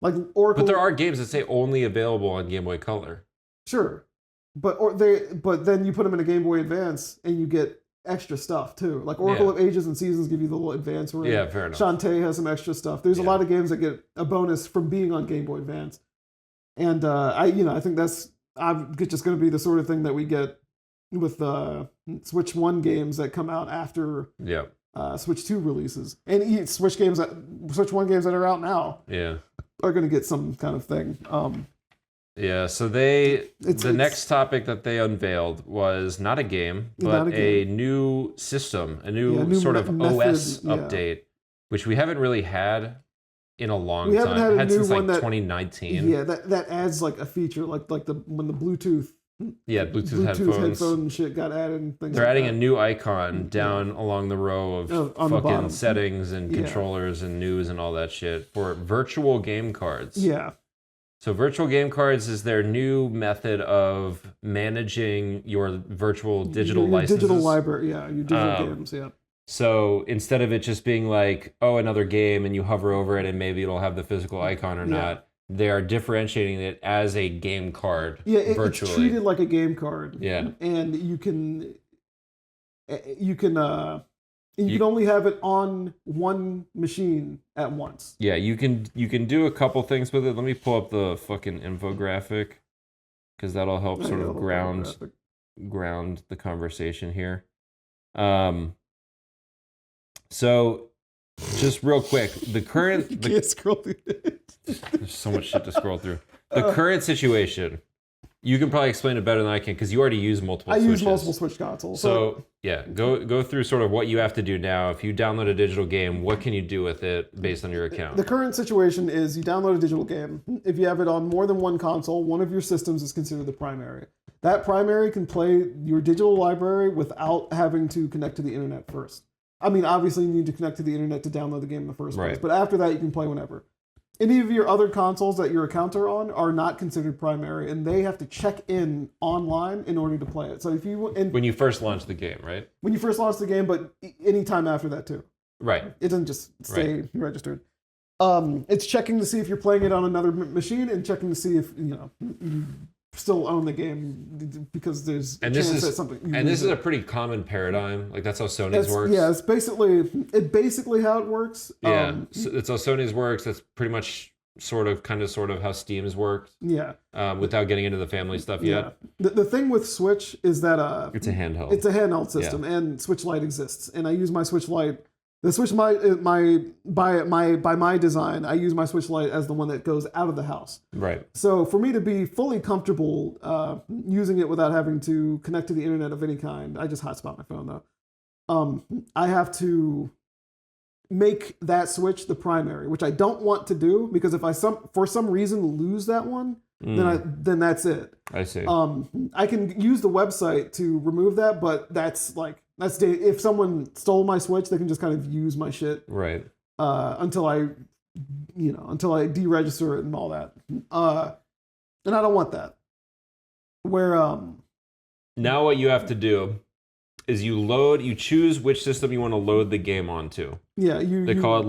like Oracle.
But there are games that say only available on Game Boy Color.
Sure. But then you put them in a Game Boy Advance and you get extra stuff too. Like Oracle of Ages and Seasons give you the little advance ring.
Yeah, fair enough.
Shantae has some extra stuff. There's a lot of games that get a bonus from being on Game Boy Advance. And I think that's just going to be the sort of thing that we get with Switch 1 games that come out after Switch 2 releases. And Switch 1 games that are out now are going to get some kind of thing.
So the next topic that they unveiled was not a game, but a new system, a new sort of OS update, which we haven't really had in a long time. We had since like 2019.
Yeah, that adds like a feature, like when the Bluetooth.
Yeah, Bluetooth
headphone shit got added and things.
They're adding a new icon down along the row of fucking settings and controllers and news and all that shit for virtual game cards.
Yeah.
So virtual game cards is their new method of managing your virtual digital licenses.
Digital library, your digital games,
So instead of it just being like, oh, another game, and you hover over it and maybe it'll have the physical icon or not, they are differentiating it as a game card virtually.
It's treated like a game card.
Yeah.
And you can only have it on one machine at once.
Yeah, you can do a couple things with it. Let me pull up the fucking infographic, because that'll help sort of ground the conversation here. So just real quick, the current
you can't scroll through it.
There's so much shit to scroll through. The current situation. You can probably explain it better than I can, because you already use multiple Switches.
I use multiple Switch consoles.
So go through sort of what you have to do now. If you download a digital game, what can you do with it based on your account?
The current situation is you download a digital game. If you have it on more than one console, one of your systems is considered the primary. That primary can play your digital library without having to connect to the internet first. I mean, obviously you need to connect to the internet to download the game in the first place, but after that you can play whenever. Any of your other consoles that your accounts are on are not considered primary, and they have to check in online in order to play it. So if you
when you first launch the game, right?
When you first launch the game, but any time after that too.
Right.
It doesn't just stay registered. It's checking to see if you're playing it on another machine, and checking to see if you still own the game because there's a chance that something.
This is a pretty common paradigm. Like that's how Sony's works.
Yeah, it's basically how it works.
Yeah, it's how Sony's works. That's pretty much sort of how Steam's worked.
Yeah.
Without getting into the family stuff yet.
The thing with Switch is that
it's a handheld.
It's a handheld system, and Switch Lite exists, and I use my Switch Lite. The Switch by my design, I use my Switch Lite as the one that goes out of the house.
Right.
So for me to be fully comfortable using it without having to connect to the internet of any kind, I just hotspot my phone though. I have to make that Switch the primary, which I don't want to do because if I for some reason lose that one, then that's it.
I see.
I can use the website to remove that, but if someone stole my Switch, they can just kind of use my shit.
Right.
Until I deregister it and all that. And I don't want that.
Now what you have to do is you choose which system you want to load the game onto.
Yeah,
they call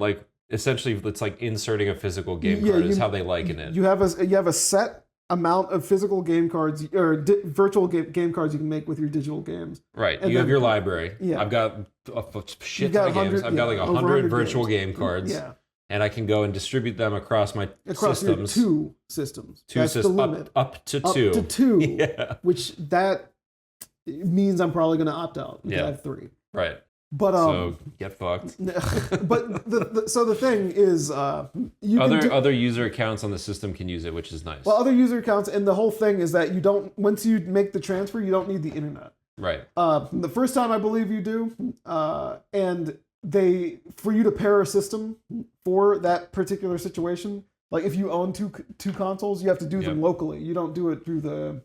it essentially it's like inserting a physical game card is how they liken it.
You have a set amount of physical game cards or virtual game cards you can make with your digital games.
Right. And you have your library. Yeah. I've got a shit ton of games. I've got like 100 virtual game cards.
Yeah.
And I can go and distribute them across my systems.
Your 2 systems. That's the limit.
Up to 2.
Up to 2. Yeah. Which that means I'm probably going to opt out. I have 3.
Right.
But
so get fucked.
But the thing is,
other user accounts on the system can use it, which is nice.
Well, other user accounts, and the whole thing is that once you make the transfer, you don't need the internet.
Right.
The first time I believe you do, and for you to pair a system for that particular situation, like if you own two consoles, you have to do them locally. You don't do it through the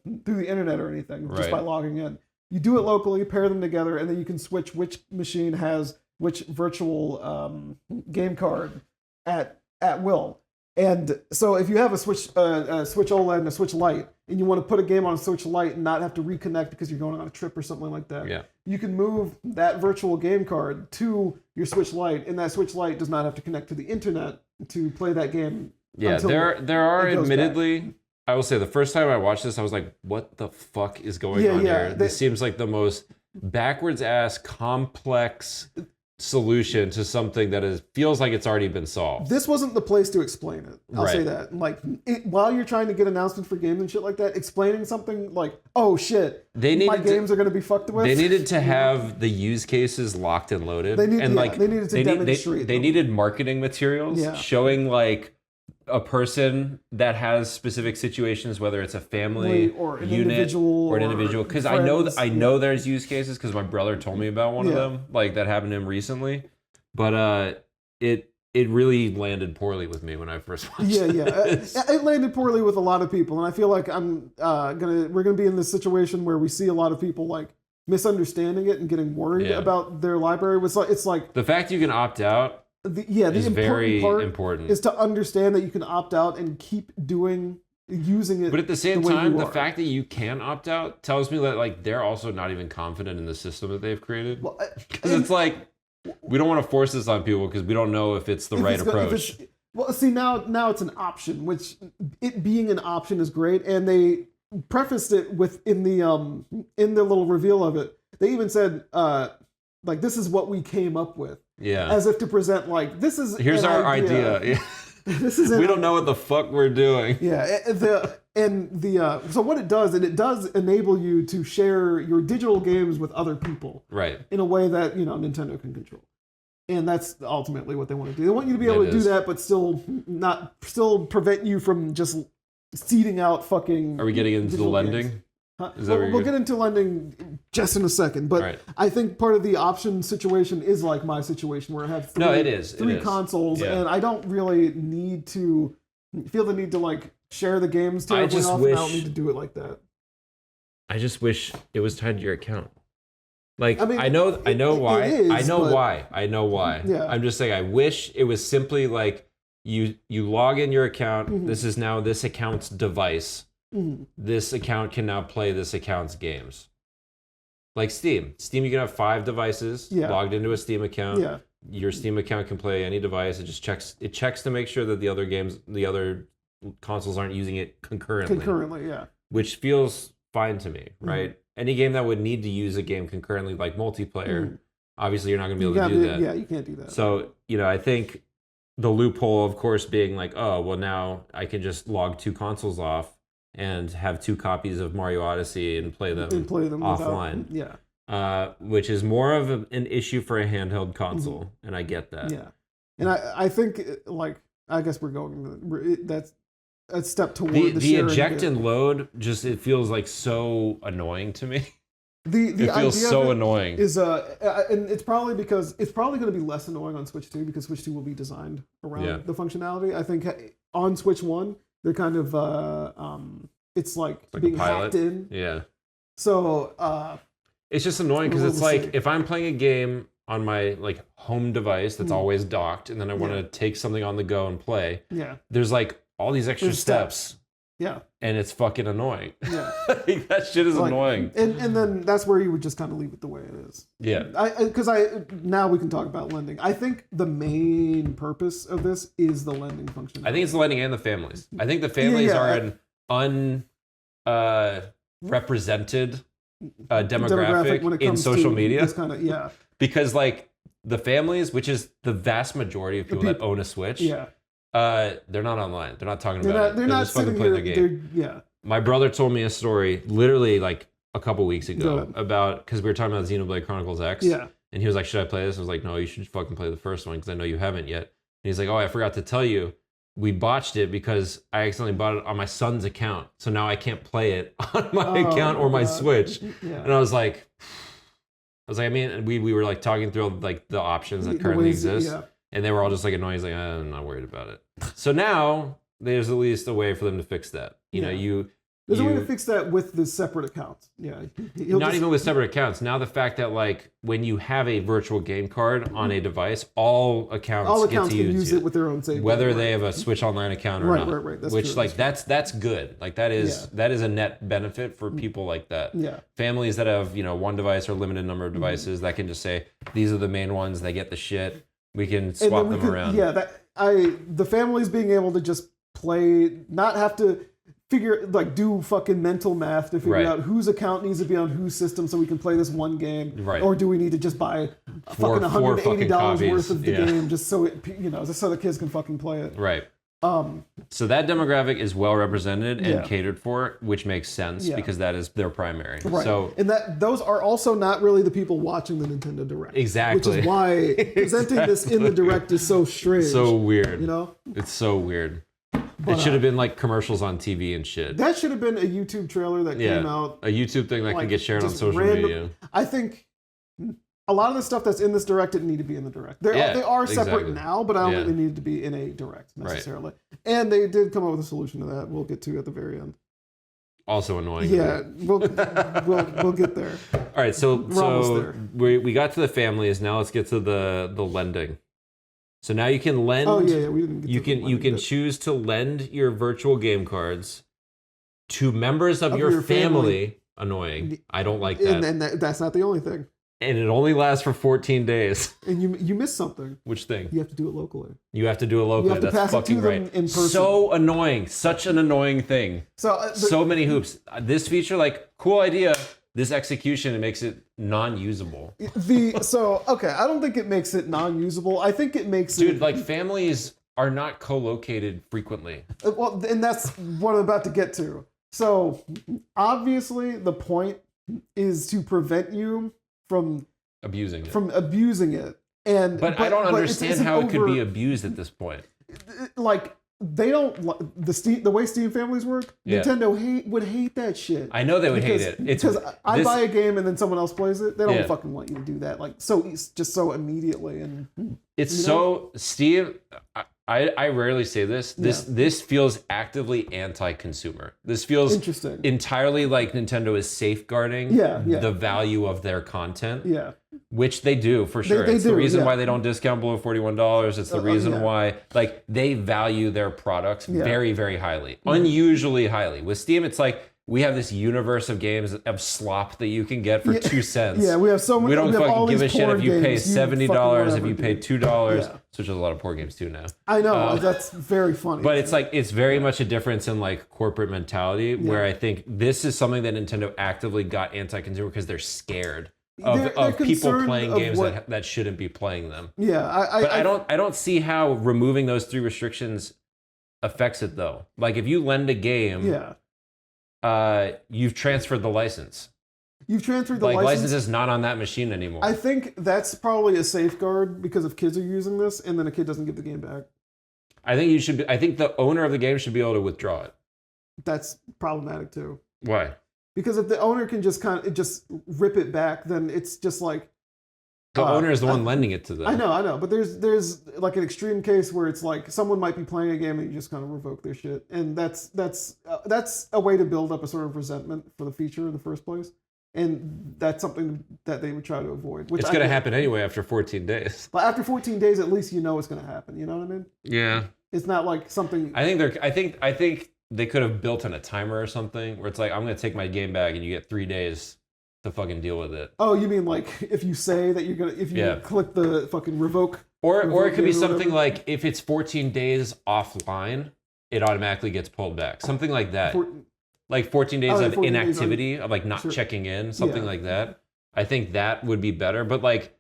internet or anything, just by logging in. You do it locally, pair them together, and then you can switch which machine has which virtual game card at will. And so if you have a Switch OLED and a Switch Lite, and you want to put a game on a Switch Lite and not have to reconnect because you're going on a trip or something like that, you can move that virtual game card to your Switch Lite, and that Switch Lite does not have to connect to the internet to play that game.
Yeah, there are admittedly... back. I will say the first time I watched this, I was like, what the fuck is going on here? This seems like the most backwards ass complex solution to something that feels like it's already been solved.
This wasn't the place to explain it. I'll say that. Like while you're trying to get announcements for games and shit like that, explaining something like, oh shit, my games are going to be fucked with.
They needed to have the use cases locked and loaded.
They needed to demonstrate.
They needed marketing materials showing like a person that has specific situations, whether it's a family
or an
unit
individual,
because I know there's use cases because my brother told me about one of them, like that happened to him recently, but it really landed poorly with me when I first watched it.
It landed poorly with a lot of people, and I feel like we're gonna be in this situation where we see a lot of people like misunderstanding it and getting worried about their library. It's like
the fact you can opt out.
The important part is to understand that you can opt out and keep using it.
But at the same time, the fact that you can opt out tells me that like they're also not even confident in the system that they've created. Because it's like we don't want to force this on people because we don't know if it's the right approach.
Well, see now it's an option, which it being an option is great, and they prefaced it in the little reveal of it. They even said like this is what we came up with.
Yeah.
As if to present like here's
our idea. Yeah. We don't know what the fuck we're doing.
Yeah. So what it does enable you to share your digital games with other people.
Right.
In a way that, Nintendo can control. And that's ultimately what they want to do. They want you to be able to do that, but still prevent you from just seeding out fucking.
Are we getting into the lending?
Games. We'll get into lending just in a second, but I think part of the option situation is like my situation where I have three consoles, and I don't really feel the need to like share the games terribly often. I don't need to do it like that.
I just wish it was tied to your account. Like I know why. I know why.
Yeah.
I'm just saying I wish it was simply like you log in your account. Mm-hmm. This is now this account's device. Mm-hmm. This account can now play this account's games. Like Steam. You can have 5 devices logged into a Steam account.
Yeah.
Your Steam account can play any device. It just checks to make sure that the other consoles aren't using it concurrently.
Concurrently, yeah.
Which feels fine to me, right? Any game that would need to use a game concurrently, like multiplayer, obviously you're not going to be able to do that.
Yeah, you can't do that.
So, I think the loophole, of course, being like, oh, well, now I can just log 2 consoles off and have 2 copies of Mario Odyssey and play them offline. Which is more of an issue for a handheld console, and I get that.
Yeah, and I think, I guess we're going, that's a step toward the
eject and load, just, it feels like so annoying to me.
It
feels so annoying.
And it's probably going to be less annoying on Switch 2 because Switch 2 will be designed around the functionality. I think on Switch 1, they're kind of it's like being hacked in.
Yeah.
So
it's just annoying because it's like if I'm playing a game on my home device that's always docked, and then I want to take something on the go and play.
Yeah.
There's all these extra steps.
Yeah.
And it's fucking annoying.
Yeah.
That shit is annoying.
And then that's where you would just kind of leave it the way it is.
Yeah.
Because now we can talk about lending. I think the main purpose of this is the lending function.
I think it's the lending and the families. I think the families are an unrepresented demographic when it comes in social media. Because the families, which is the vast majority of people that own a Switch.
Yeah.
They're not online. They're not talking about it.
They're not
just fucking
playing
the game.
Yeah.
My brother told me a story literally a couple weeks ago about, because we were talking about Xenoblade Chronicles X.
Yeah.
And he was like, should I play this? I was like, no, you should fucking play the first one because I know you haven't yet. And he's like, oh, I forgot to tell you. We botched it because I accidentally bought it on my son's account. So now I can't play it on my account or my Switch. Yeah. And I was like, I mean, we were talking through the options that currently exist. Yeah. And they were all just annoying. He's like, I'm not worried about it. So now there's at least a way for them to fix that. There's
a way to fix that with the separate accounts. Yeah.
Not even with separate accounts. Now the fact that when you have a virtual game card on a device, all accounts get to
use it with their own save.
Whether they have a Switch Online account or not.
Right. That's
which
true.
That's good. That is a net benefit for people like that.
Yeah.
Families that have, one device or limited number of devices that can just say, these are the main ones, they get the shit. We can swap them around.
Yeah, the families being able to just play, not have to do fucking mental math to figure out whose account needs to be on whose system so we can play this one game.
Right.
Or do we need to just buy fucking $180 worth of the game just so just so the kids can fucking play it.
Right. So that demographic is well represented and catered for, which makes sense because that is their primary.
Right.
So,
and those are also not really the people watching the Nintendo Direct.
Exactly.
Which is why presenting this in the Direct is so strange.
So weird. It's so weird. But, it should have been commercials on TV and shit.
That should have been a YouTube trailer that came out.
A YouTube thing that can get shared on social media.
I think a lot of the stuff that's in this Direct didn't need to be in the Direct. They are separate now, but I don't think they needed to be in a Direct necessarily. Right. And they did come up with a solution to that. We'll get to at the very end.
Also annoying.
Yeah, we'll get there.
All right, so we got to the families. Now let's get to the lending. So now you can lend.
Oh yeah, we didn't get
you can choose to lend your virtual game cards to members of your family. Annoying. I don't like that.
And that's not the only thing.
And it only lasts for 14 days.
And you missed something.
Which thing?
You have to do it locally.
You have to do it locally.
You have to
That's
pass
fucking
it to
right.
them in person.
So annoying. Such an annoying thing. So many hoops. This feature, cool idea. This execution, it makes it non-usable.
I don't think it makes it non-usable. I think it makes it...
Dude, families are not co-located frequently.
Well, and that's what I'm about to get to. So, obviously, the point is to prevent you from
abusing it.
But
I don't understand how it could be abused at this point.
They don't the way Steam families work. Yeah. Nintendo would hate that shit.
I know they would hate it.
Because I buy a game and then someone else plays it. They don't fucking want you to do that. So immediately and
it's so Steve. I rarely say this. This feels actively anti-consumer. This feels
interesting.
Entirely like Nintendo is safeguarding the value of their content.
Yeah.
Which they do for sure. It's the reason why they don't discount below $41. It's the reason why they value their products very, very highly. Unusually highly. With Steam, it's we have this universe of games of slop that you can get for 2 cents.
Yeah, we have so many.
We don't fucking give a shit if you pay $70, if you pay $2,
Yeah.
which is a lot of poor games too now.
I know, that's very funny.
But it's like, it's very much a difference in like corporate mentality where I think this is something that Nintendo actively got anti-consumer because they're scared of people playing games that shouldn't be playing them.
Yeah,
but I don't see how removing those 3 restrictions affects it though. Like if you lend a game, you've transferred the license.
You've transferred the license.
License is not on that machine anymore.
I think that's probably a safeguard because if kids are using this and then a kid doesn't give the game back.
I think the owner of the game should be able to withdraw it.
That's problematic too.
Why?
Because if the owner can just just rip it back, then it's just like
the owner is the one lending it to them.
I know, but there's like an extreme case where it's like someone might be playing a game and you just kind of revoke their shit, and that's a way to build up a sort of resentment for the feature in the first place, and that's something that they would try to avoid. Which
it's going to happen anyway after 14 days.
But after 14 days, at least you know it's going to happen. You know what I mean?
Yeah.
It's not like something.
I think they could have built in a timer or something where it's like, I'm going to take my game back and you get 3 days to fucking deal with it.
Oh, you mean like if you say that you're going to, if you click the fucking revoke.
Or it could be something like if it's 14 days offline, it automatically gets pulled back. Something like that. Like 14 days of inactivity, of like not checking in, something like that. I think that would be better. But like,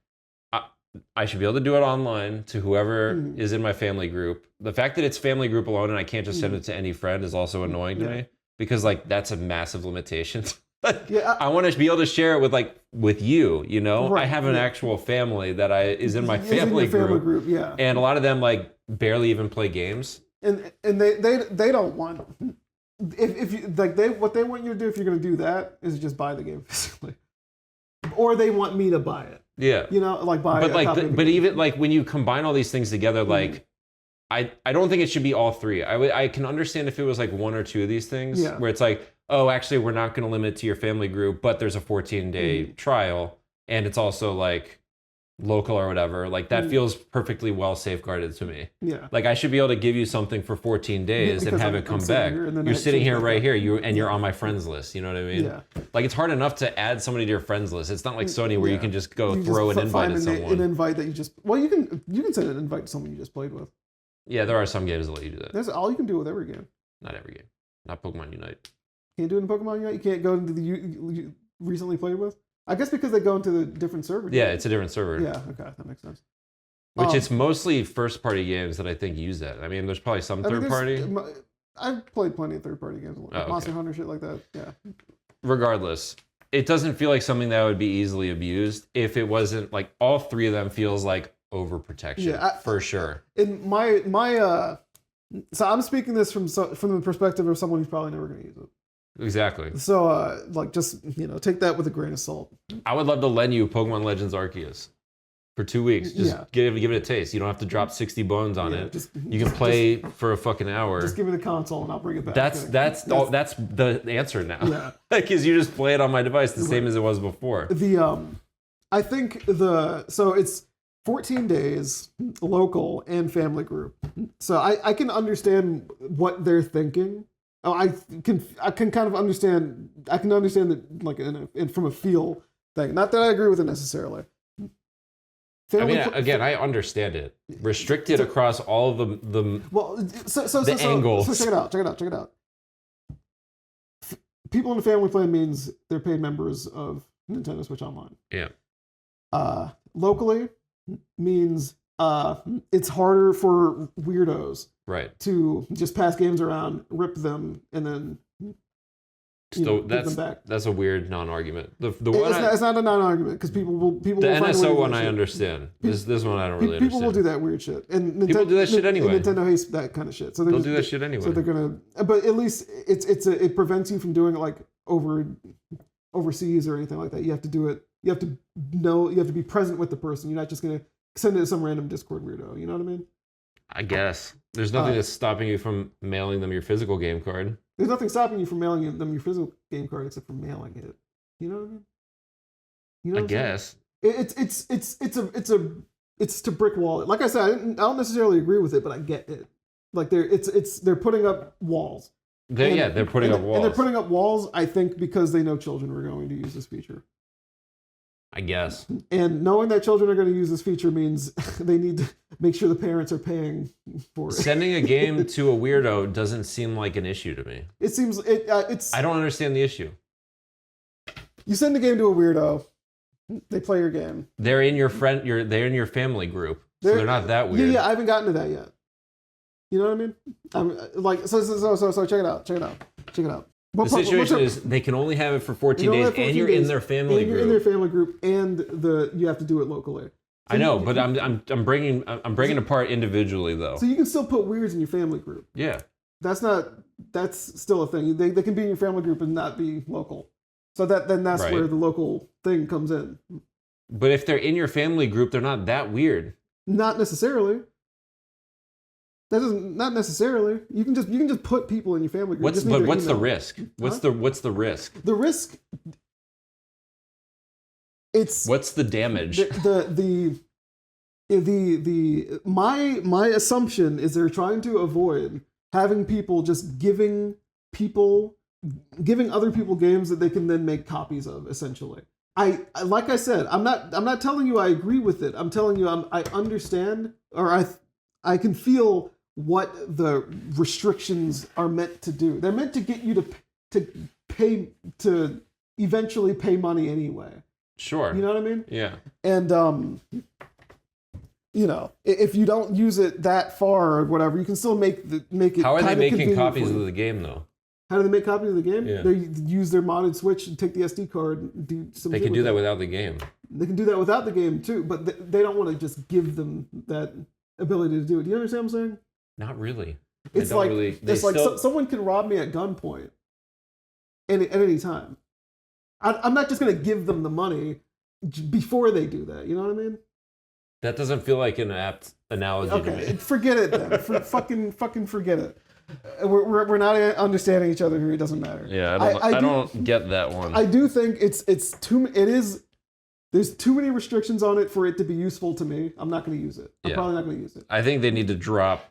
I should be able to do it online to whoever is in my family group. The fact that it's family group alone and I can't just send it to any friend is also annoying to me because like that's a massive limitation. I want to be able to share it with you, you know? Right. I have an actual family that is in my family group.
Yeah.
And a lot of them like barely even play games.
And they don't want if you like what they want you to do if you're going to do that is just buy the game physically. Or they want me to buy it.
Yeah.
You know, like buy
but but even like when you combine all these things together, like I don't think it should be all 3. I can understand if it was like 1 or 2 of these things where it's like, oh, actually we're not going to limit it to your family group, but there's a 14-day trial and it's also like local or whatever. Like that feels perfectly well safeguarded to me.
Yeah.
Like I should be able to give you something for 14 days and have it come back. You're sitting here right here, and you're on my friends list. You know what I mean? Yeah. Like it's hard enough to add somebody to your friends list. It's not like Sony where you can just go throw an invite at someone.
An invite that you just you can send an invite to someone you just played with.
Yeah, there are some games that let you do that.
That's all you can do with every game.
Not every game. Not Pokemon Unite.
Can't do it in Pokemon Unite? You can't go into the you recently played with? I guess because they go into the different server.
Yeah, it's a different server.
Yeah, okay, that makes sense.
Which it's mostly first-party games that I think use that. I mean, there's probably some third-party.
I've played plenty of third-party games, like Monster Hunter, shit like that. Yeah.
Regardless, it doesn't feel like something that would be easily abused if it wasn't like all 3 of them feels like overprotection for sure.
In so I'm speaking this from the perspective of someone who's probably never going to use it.
Exactly.
So, just, take that with a grain of salt.
I would love to lend you Pokemon Legends Arceus for 2 weeks. Just give it a taste. You don't have to drop 60 bones on it. You can play for a fucking hour.
Just give me the console and I'll bring it back.
That's the answer now. Yeah. Because you just play it on my device the same as it was before.
I think so it's 14 days, local and family group. So I can understand what they're thinking. Oh, I can kind of understand. I can understand that, like, from a feel thing. Not that I agree with it necessarily.
I understand it. Restricted across all of the angles.
So check it out. People in the family plan means they're paid members of Nintendo Switch Online.
Yeah.
Locally means it's harder for weirdos.
Right.
To just pass games around, rip them, and then give them back.
That's a weird non-argument. It's
not a non-argument because people will
the NSO one I understand. This one I don't really understand.
People will do that weird shit, and
people do that shit anyway.
Nintendo hates that kind of shit, so
they'll do that shit anyway.
So they're gonna, but at least it prevents you from doing it like overseas or anything like that. You have to do it. You have to know. You have to be present with the person. You're not just gonna send it to some random Discord weirdo. You know what I mean?
I guess. There's nothing that's stopping you from mailing them your physical game card.
There's nothing stopping you from mailing them your physical game card except for mailing it. You know what I mean? You know
I guess.
It's to brick wall it. Like I said, I don't necessarily agree with it, but I get it. Like they're putting up walls.
They're putting up walls.
And they're putting up walls, I think, because they know children are going to use this feature.
I guess.
And knowing that children are going to use this feature means they need to make sure the parents are paying for it.
Sending a game to a weirdo doesn't seem like an issue to me.
It seems it's.
I don't understand the issue.
You send a game to a weirdo, they play your game.
They're in your family group, so they're not that weird.
Yeah, I haven't gotten to that yet. You know what I mean? So check it out.
The situation is they can only have it for 14 days, and you're in their family group.
You're in their family group, and you have to do it locally. So
I know, but I'm bringing apart individually though.
So you can still put weirds in your family group.
Yeah.
That's still a thing. They can be in your family group and not be local. So that's right. Where the local thing comes in.
But if they're in your family group, they're not that weird.
Not necessarily. Not necessarily. You can just put people in your family group.
What's the risk? What's the risk?
The risk.
What's the damage?
My assumption is they're trying to avoid having people just giving other people games that they can then make copies of. Essentially, like I said, I'm not telling you I agree with it. I'm telling you I understand, or I can feel what the restrictions are meant to do. They're meant to get you to eventually pay money anyway.
Sure.
You know what I mean?
Yeah.
And if you don't use it that far or whatever, you can still make it.
How are they making copies of the game though?
How do they make copies of the game?
Yeah.
They use their modded Switch and take the SD card and do some.
They can do that without the game.
They can do that without the game too, but they don't want to just give them that ability to do it. Do you understand what I'm saying?
Not really.
It's like someone can rob me at gunpoint at any time. I'm not just going to give them the money before they do that. You know what I mean?
That doesn't feel like an apt analogy to me.
Forget it then. fucking forget it. We're not understanding each other here. It doesn't matter.
Yeah, I don't get that one.
I do think there's too many restrictions on it for it to be useful to me. I'm not going to use it. I'm probably not going to use it.
I think they need to drop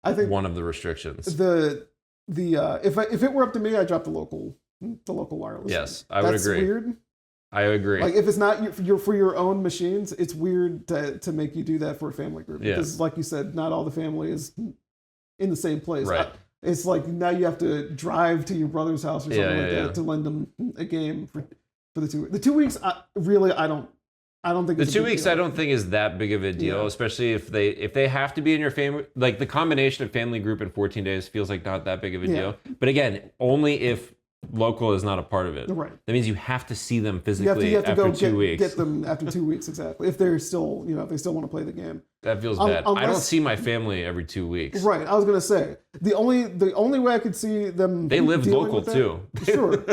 one of the restrictions.
If it were up to me, I'd drop the local wireless.
Yes, I would agree.
That's weird.
I agree.
Like if it's not for your own machines, it's weird to make you do that for a family group.
Yeah.
Because like you said, not all the family is in the same place.
Right.
It's like now you have to drive to your brother's house or something that to lend them a game for the 2 weeks. The 2 weeks, I don't think
the 2 weeks. I don't think is that big of a deal, especially if they have to be in your family. Like the combination of family group and 14 days feels like not that big of a deal. But again, only if local is not a part of it.
Right.
That means you have to see them physically
you have to
after
go
2 weeks.
Get them after 2 weeks exactly. If they're still, if they still want to play the game.
That feels bad. I don't see my family every 2 weeks.
Right. I was gonna say the only way I could see them.
They live local too.
Sure.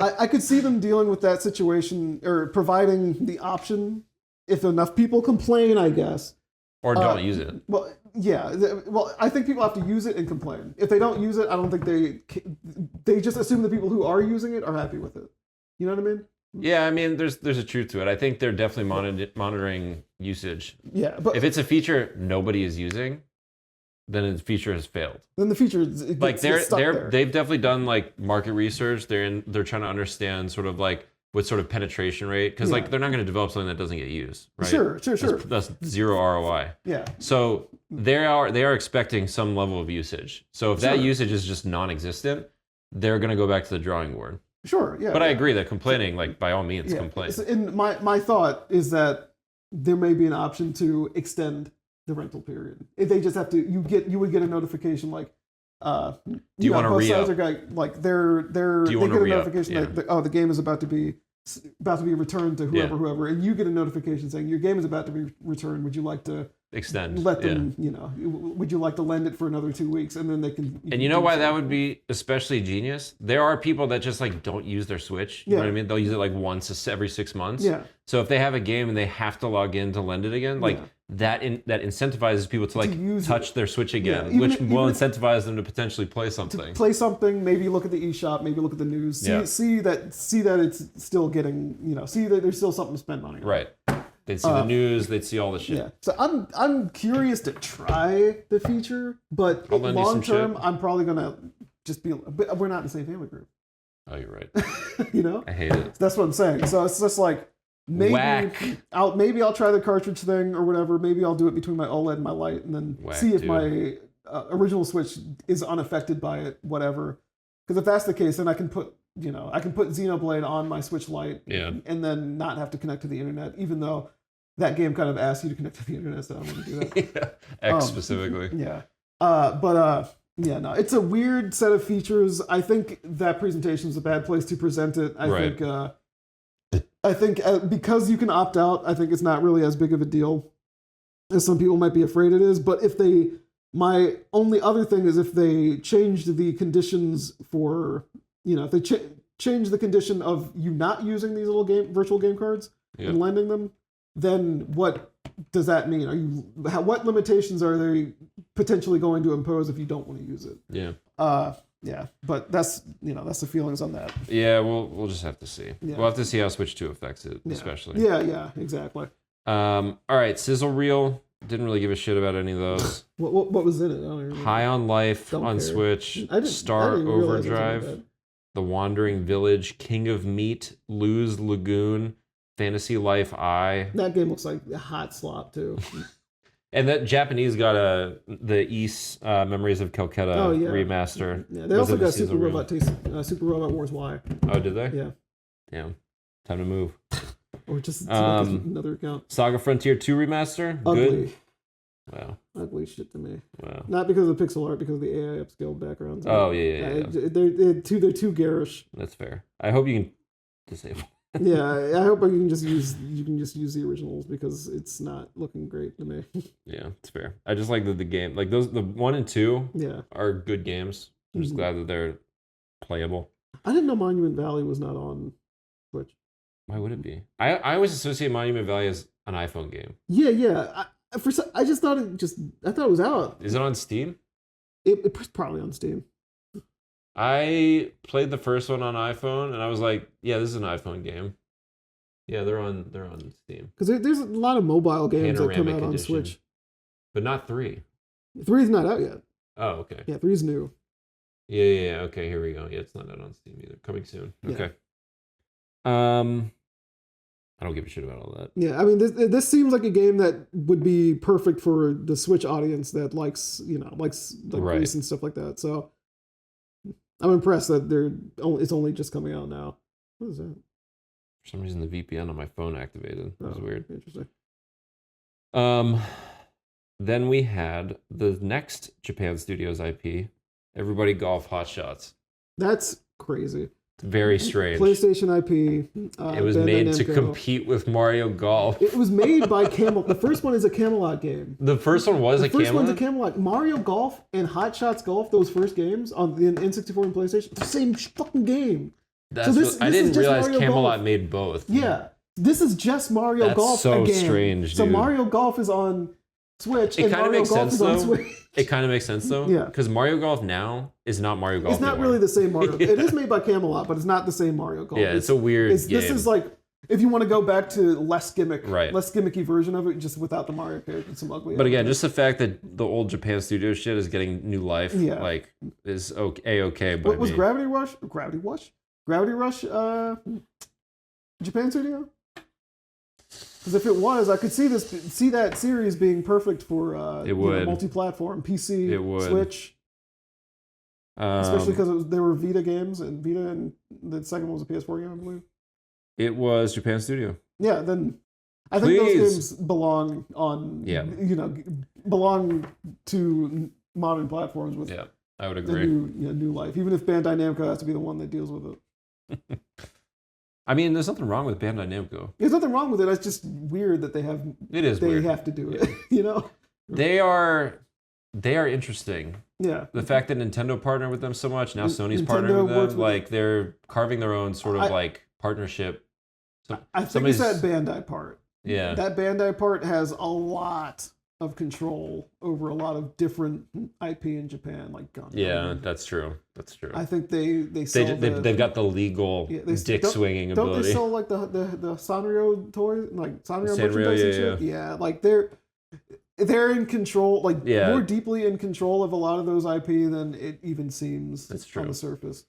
I could see them dealing with that situation or providing the option if enough people complain, I guess.
Or don't use it.
Well, yeah. Well, I think people have to use it and complain. If they don't use it, I don't think they just assume the people who are using it are happy with it. You know what I mean?
Yeah, I mean, there's a truth to it. I think they're definitely monitoring usage.
Yeah, but
if it's a feature nobody is using, then the feature has failed.
Then the feature
they've definitely done like market research. They're trying to understand sort of like what sort of penetration rate, because like they're not going to develop something that doesn't get used, right?
Sure.
That's zero ROI.
Yeah.
So they are expecting some level of usage. So if that usage is just non-existent, they're going to go back to the drawing board.
Sure. Yeah.
But I agree that complaining, like by all means, complain.
And my thought is that there may be an option to extend the rental period. If they just have to, you would get a notification like.
Do you want to re-up?
Like they get a notification that the game is about to be returned to whoever, and you get a notification saying your game is about to be returned. Would you like to
extend?
Let them, would you like to lend it for another 2 weeks, and then they can.
And you know why that would be especially genius? There are people that just like don't use their Switch. You know what I mean? They'll use it like once every 6 months.
Yeah.
So if they have a game and they have to log in to lend it again, like. That incentivizes people to like touch their Switch again, which will incentivize them to potentially play something.
Maybe look at the eShop, maybe look at the news, see that it's still getting, see that there's still something to spend money on.
Right. They'd see the news, they'd see all the shit.
Yeah. So I'm curious to try the feature, but long term, I'm probably gonna just be. But we're not in the same family group.
Oh, you're right.
You know,
I hate it.
That's what I'm saying. So it's just like maybe I'll try the cartridge thing or whatever. Maybe I'll do it between my OLED and my light, and then see if my original Switch is unaffected by it. Whatever. Because if that's the case, then I can put Xenoblade on my Switch Lite, and then not have to connect to the internet, even though that game kind of asks you to connect to the internet, so I don't want to do that.
X specifically.
Yeah. Yeah, no, it's a weird set of features. I think that presentation is a bad place to present it. I think because you can opt out, I think it's not really as big of a deal as some people might be afraid it is. But my only other thing is if they changed the conditions for, if they change the condition of you not using these little virtual game cards and lending them, then what does that mean? What limitations are they potentially going to impose if you don't want to use it? Yeah. But that's the feelings on that.
Yeah, we'll just have to see. Yeah. We'll have to see how Switch 2 affects it, especially.
Yeah, exactly.
All right, Sizzle Reel. Didn't really give a shit about any of those.
What was in it? I don't remember.
High on Life on care. Switch. Star Overdrive. The Wandering Village. King of Meat. Lose Lagoon. Fantasy Life I.
That game looks like a hot slop too.
And that Japanese got the East Memories of Calcutta remaster.
Yeah, they also got Super Robot Wars Y.
Oh, did they?
Yeah.
Damn. Time to move.
Or just another account.
Saga Frontier 2 remaster.
Ugly.
Good. Wow.
Ugly shit to me.
Wow.
Not because of pixel art, because of the AI upscaled backgrounds.
Oh yeah.
They're too garish.
That's fair. I hope you can disable.
Yeah, I hope you can just use the originals because it's not looking great to me.
Yeah, it's fair. I just like the game. Like the 1 and 2 are good games. I'm just glad that they're playable.
I didn't know Monument Valley was not on Switch.
Why would it be? I always associate Monument Valley as an iPhone game.
Yeah. I just thought it was out.
Is it on Steam?
It's probably on Steam.
I played the first one on iPhone, and I was like, "Yeah, this is an iPhone game." Yeah, they're on Steam.
Because there's a lot of mobile games that come out on Switch,
but not 3.
3's not out yet.
Oh, okay.
Yeah, 3's new.
Yeah. Okay, here we go. Yeah, it's not out on Steam either. Coming soon. Okay. I don't give a shit about all that.
Yeah, I mean, this seems like a game that would be perfect for the Switch audience that likes race and stuff like that. So. I'm impressed that it's only just coming out now. What is that?
For some reason, the VPN on my phone activated. That was weird.
Interesting.
Then we had the next Japan Studios IP, Everybody Golf Hot Shots.
That's crazy.
Very strange.
PlayStation IP.
It was made to compete with Mario Golf.
It was made by Camelot. The first one is a Camelot game.
The first one was a Camelot?
The first one's a Camelot. Mario Golf and Hot Shots Golf, those first games on the N64 and PlayStation, the same fucking game.
I didn't realize Mario Camelot Golf. Made both.
Yeah. This is just Mario Golf again.
That's so strange, dude.
So Mario Golf is on Switch and Mario Golf is on Switch.
It kind of makes sense though.
Yeah.
Because Mario Golf now is not Mario Golf.
It's not
anymore.
really the same Mario. It is made by Camelot, but it's not the same Mario Golf.
Yeah, it's a weird game.
This is like, if you want to go back to less gimmicky version of it, just without the Mario character and some ugly.
But again, just the fact that the old Japan Studio shit is getting new life, is okay. What
was Gravity Rush? Gravity Rush, Japan Studio? Because if it was, I could see that series being perfect for multi-platform, PC, Switch. Especially because they were Vita games, and the second one was a PS4 game, I believe.
It was Japan Studio.
Yeah, then I think those games belong to modern platforms with
I would agree.
New life. Even if Bandai Namco has to be the one that deals with it.
I mean, there's nothing wrong with Bandai Namco.
There's nothing wrong with it. It's just weird that they have.
It is. They
have to do it.
They are interesting.
Yeah.
The fact that Nintendo partnered with them so much, now Sony's partnering with them, like they're carving their own sort of partnership.
I think it's that Bandai part.
Yeah.
That Bandai part has a lot of control over a lot of different IP in Japan, like Gundam.
Yeah, that's true.
I think they've
got the legal dick swinging ability.
Don't they sell like the Sanrio toys, like Sanrio merchandise and shit? Yeah, like they're in control, like more deeply in control of a lot of those IP than it even seems on the surface.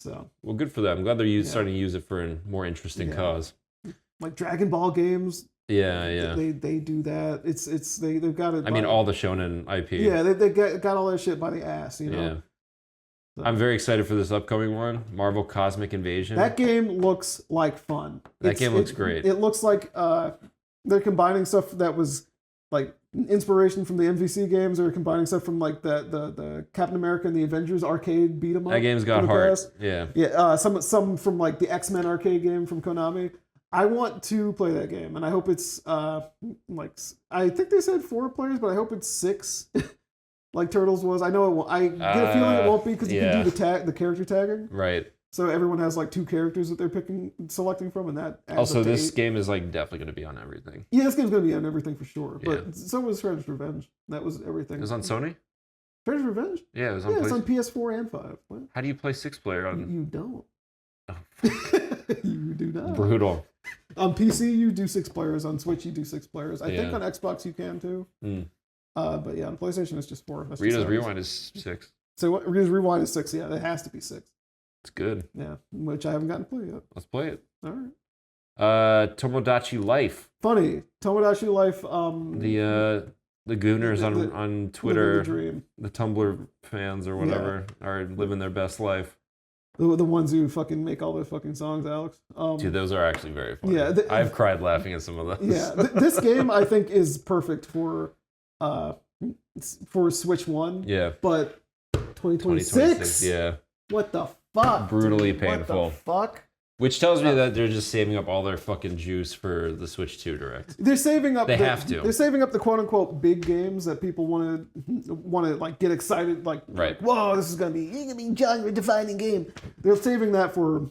So
well, good for them. I'm glad they're starting to use it for a more interesting cause.
Like Dragon Ball games.
Yeah.
They do that. They've got it.
I mean, all the shonen IP.
Yeah, they got all that shit by the ass, you know.
Yeah. So. I'm very excited for this upcoming one, Marvel Cosmic Invasion.
That game looks like fun.
That game looks great.
It looks like they're combining stuff that was like inspiration from the MVC games, or combining stuff from like the Captain America and the Avengers arcade beat 'em up.
That game's got heart. Yeah.
Some from like the X-Men arcade game from Konami. I want to play that game, and I hope it's like I think they said 4 players, but I hope it's 6, like Turtles was. I know it won't. I get a feeling it won't be because you can do the character tagging.
Right.
So everyone has like 2 characters that they're selecting from, and that adds
also
up to
this
8.
game is like definitely going to be on everything.
Yeah, this game's going to be on everything for sure. But so was Shredder's Revenge. That was everything.
It was on Sony?
Shredder's Revenge?
Yeah, it was on.
Yeah, it's on PS4 and 5. What?
How do you play 6-player on?
You don't.
Oh.
You do not.
Brutal.
On PC, you do 6 players. On Switch, you do 6 players. I think on Xbox you can too. But yeah, on PlayStation it's just 4. That's
Rita's Rewind is 6.
So what? Rita's Rewind is 6. Yeah, it has to be 6.
It's good.
Yeah, which I haven't gotten to play yet.
Let's play it.
All right.
Tomodachi Life.
Funny, Tomodachi Life.
The gooners on Twitter, the Tumblr fans or whatever, are living their best life.
The ones who fucking make all the fucking songs, Alex.
Dude, those are actually very funny.
Yeah,
I've cried laughing at some of those.
Yeah, this game I think is perfect for Switch 1.
Yeah.
But 2026.
Yeah.
What the fuck?
Brutally painful.
What the fuck?
Which tells me that they're just saving up all their fucking juice for the Switch 2 Direct.
They're saving up.
They have to.
They're saving up the quote unquote big games that people want to like get excited like.
Right.
Whoa, this is gonna be genre defining game. They're saving that for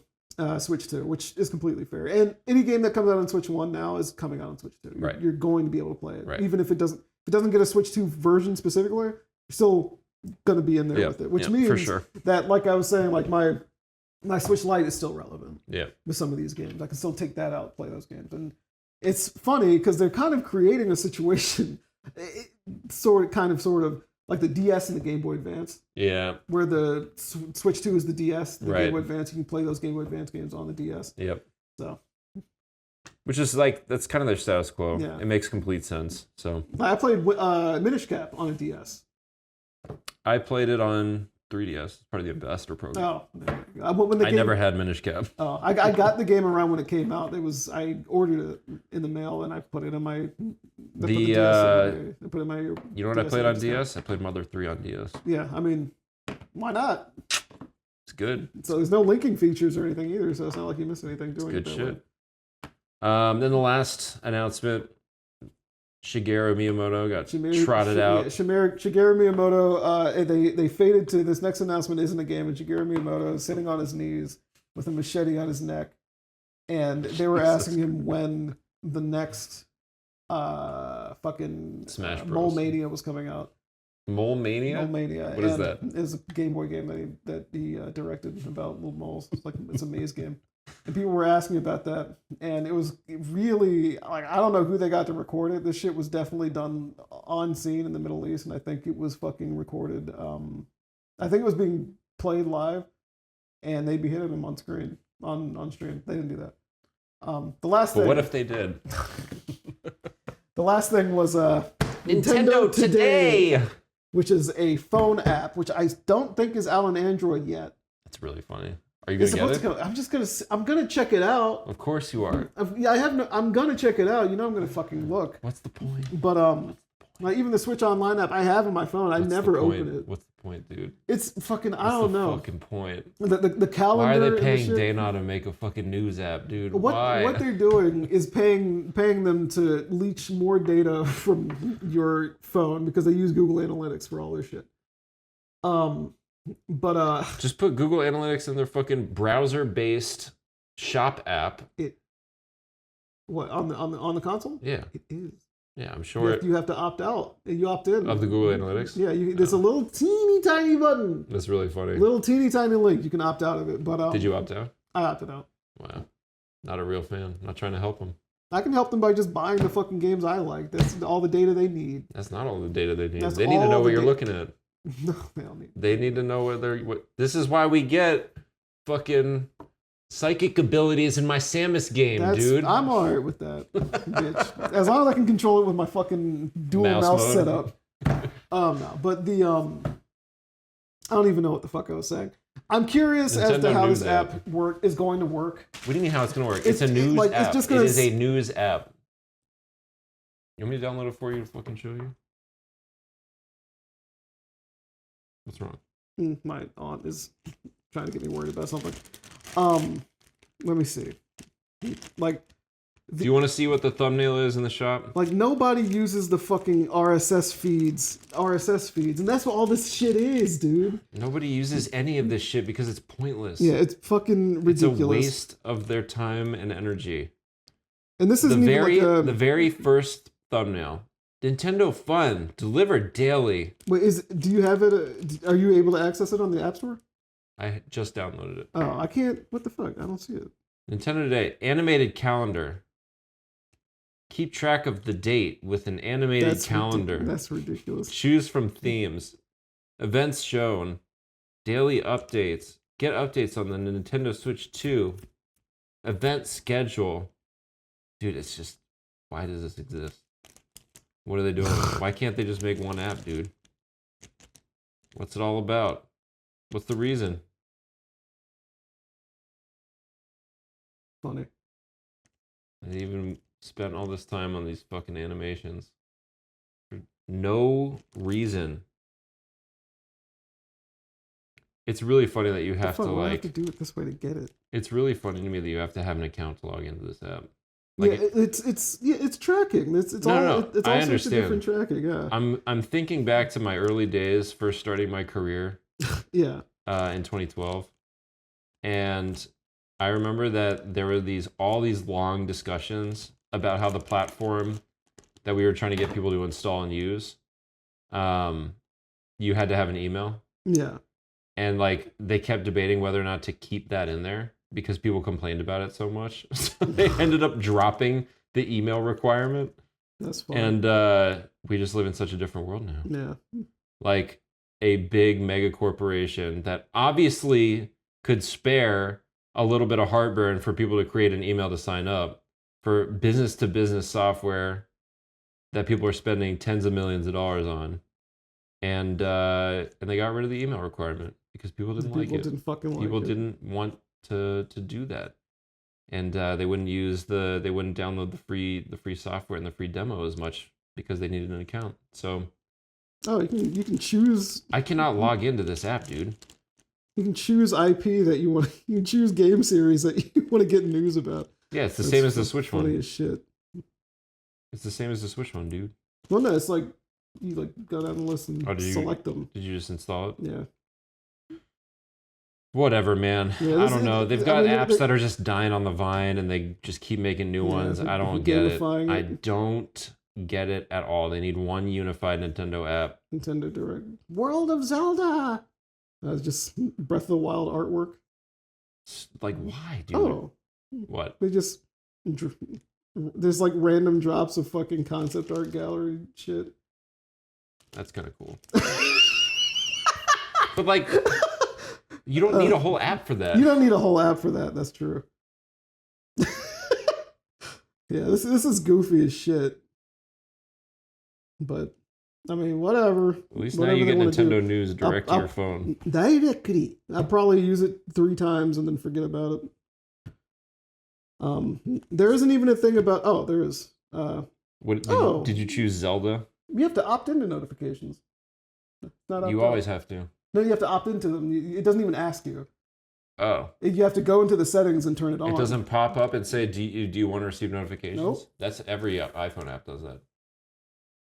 Switch 2, which is completely fair. And any game that comes out on Switch 1 now is coming out on Switch 2.
Right.
You're going to be able to play it,
right.
Even if it doesn't get a Switch 2 version specifically. You're still gonna be in there with it, which means
for sure.
that, like I was saying, like my Switch Lite is still relevant.
Yeah.
With some of these games, I can still take that out, play those games, and it's funny because they're kind of creating a situation, sort of like the DS and the Game Boy Advance.
Yeah.
Where the Switch 2 is the DS, the
right.
Game Boy Advance. You can play those Game Boy Advance games on the DS.
Yep.
So.
Which is like that's kind of their status quo.
Yeah.
It makes complete sense. So.
I played Minish Cap on a DS.
I played it on 3DS. It's probably the best program.
Oh,
I never had Minish Cap.
Oh, I got the game around when it came out. I ordered it in the mail and I put it in my. I put it in my.
You know what I played on DS? I played Mother 3 on DS.
Yeah, I mean, why not?
It's good.
So there's no linking features or anything either, so it's not like you miss anything doing it.
Good shit. Then the last announcement. Shigeru Miyamoto got trotted out.
Shigeru Miyamoto, they faded to this next announcement isn't a game, and Shigeru Miyamoto is sitting on his knees with a machete on his neck, and they were asking him when the next fucking
Smash Bros.
Mole Mania was coming out.
Mole Mania?
Mole Mania.
What is that?
It's a Game Boy game that he directed about little moles. It's a maze game. And people were asking about that, and it was really like I don't know who they got to record it. This shit was definitely done on scene in the Middle East, and I think it was fucking recorded. I think it was being played live, and they beheaded him on screen on stream. They didn't do that. The last thing.
What if they did?
The last thing was
Nintendo Today,
which is a phone app, which I don't think is out on Android yet.
That's really funny. Are you gonna get it?
I'm gonna check it out.
Of course you are.
I'm gonna check it out. You know I'm gonna fucking look.
What's the point?
But like even the Switch Online app I have on my phone, I never open it.
What's the point, dude?
It's fucking I don't know.
What's the fucking point?
The calendar.
Why are they paying Dana to make a fucking news app, dude? Why?
What they're doing is paying them to leech more data from your phone because they use Google Analytics for all their shit. But
just put Google Analytics in their fucking browser-based shop app.
What on the console?
Yeah,
it is.
Yeah, I'm sure.
You have to opt out. You opt in
of the Google Analytics.
Yeah, there's a little teeny tiny button.
That's really funny.
Little teeny tiny link. You can opt out of it. But
did you opt out?
I opted out.
Wow, not a real fan. Not trying to help them.
I can help them by just buying the fucking games I like. That's all the data they need.
That's not all the data they need. They need to know what you're looking at.
No, they don't need.
They need to know what. This is why we get fucking psychic abilities in my Samus game, dude.
I'm alright with that, bitch. As long as I can control it with my fucking dual mouse setup. No, but the I don't even know what the fuck I was saying. I'm curious as to how this app is going to work.
What do you mean how it's going to work? It's a news app. It is a news app. You want me to download it for you to fucking show you? What's wrong?
My aunt is trying to get me worried about something. Let me see.
Do you want to see what the thumbnail is in the shop?
Like, nobody uses the fucking RSS feeds, and that's what all this shit is, dude.
Nobody uses any of this shit because it's pointless.
Yeah, it's fucking ridiculous.
It's a waste of their time and energy.
And this isn't
the very first thumbnail. Nintendo Fun, delivered daily.
Wait, do you have it? Are you able to access it on the App Store?
I just downloaded it.
Oh, I can't. What the fuck? I don't see it.
Nintendo Today, animated calendar. Keep track of the date with an animated calendar.
That's ridiculous.
Choose from themes. Events shown. Daily updates. Get updates on the Nintendo Switch 2. Event schedule. Dude, it's just... Why does this exist? What are they doing? Why can't they just make one app, dude? What's it all about? What's the reason?
Funny.
They even spent all this time on these fucking animations. For no reason. It's really funny that you have to like...
I have to do it this way to get it.
It's really funny to me that you have to have an account to log into this app.
Like it's tracking. It's all sorts of different tracking. Yeah.
I'm thinking back to my early days, first starting my career.
Yeah.
In 2012, and I remember that there were all these long discussions about how the platform that we were trying to get people to install and use, you had to have an email.
Yeah.
And like they kept debating whether or not to keep that in there because people complained about it so much. So they ended up dropping the email requirement.
That's fine.
And we just live in such a different world now.
Yeah.
Like a big mega corporation that obviously could spare a little bit of heartburn for people to create an email to sign up for business to business software that people are spending tens of millions of dollars on. And they got rid of the email requirement because people didn't like it.
People didn't fucking like it.
People didn't want to do that. And they wouldn't download the free software and the free demo as much because they needed an account. So
you can choose.
I cannot log into this app, dude.
You can choose IP that you want. You can choose game series that you want to get news about.
Yeah, it's the same as the Switch one.
Funny as shit.
It's the same as the Switch one, dude.
Well, no, it's like you like go down the list and select them.
Did you just install it?
Yeah.
Whatever, man. Yeah, I don't know. They've got apps that are just dying on the vine, and they just keep making new ones. I don't get it. I don't get it at all. They need one unified Nintendo app.
Nintendo Direct. World of Zelda. Just Breath of the Wild artwork.
Like, why, dude?
Oh.
What?
They just... There's like random drops of fucking concept art gallery shit.
That's kind of cool. But like... You don't need a whole app for that.
You don't need a whole app for that. That's true. Yeah, this is goofy as shit. But, I mean, whatever.
At least now you get Nintendo News direct to your phone.
Directly. I'll probably use it 3 times and then forget about it. There isn't even a thing about... Oh, there is.
Did you choose Zelda?
You have to opt into notifications.
You always have to.
No, you have to opt into them. It doesn't even ask you.
Oh.
You have to go into the settings and turn it on.
It doesn't pop up and say, do you want to receive notifications?
Nope.
That's every iPhone app does that.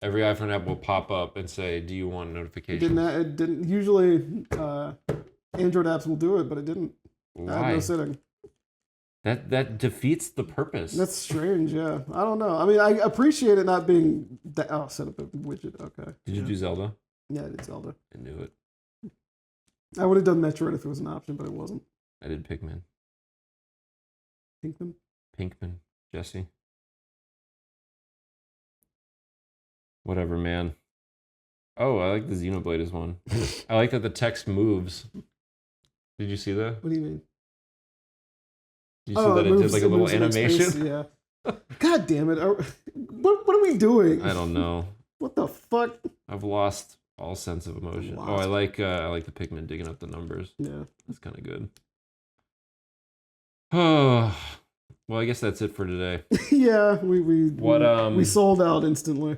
Every iPhone app will pop up and say, do you want notifications?
It didn't. Usually, Android apps will do it, but it didn't.
Why?
I had no setting.
That defeats the purpose.
That's strange, yeah. I don't know. I mean, I appreciate it not being... set up a widget, okay.
Did you do Zelda?
Yeah, I did Zelda.
I knew it.
I would have done Metroid if it was an option, but it wasn't.
I did Pikmin.
Pinkman?
Pinkman. Jesse. Whatever, man. Oh, I like the Xenoblade one. I like that the text moves. Did you see that?
What do you mean?
Did you see that it did like a little animation?
Yeah. God damn it. What are we doing?
I don't know.
What the fuck?
I've lost all sense of emotion. Oh, I like the Pikmin digging up the numbers.
Yeah.
That's kind of good. Oh, well, I guess that's it for today.
Yeah, we sold out instantly.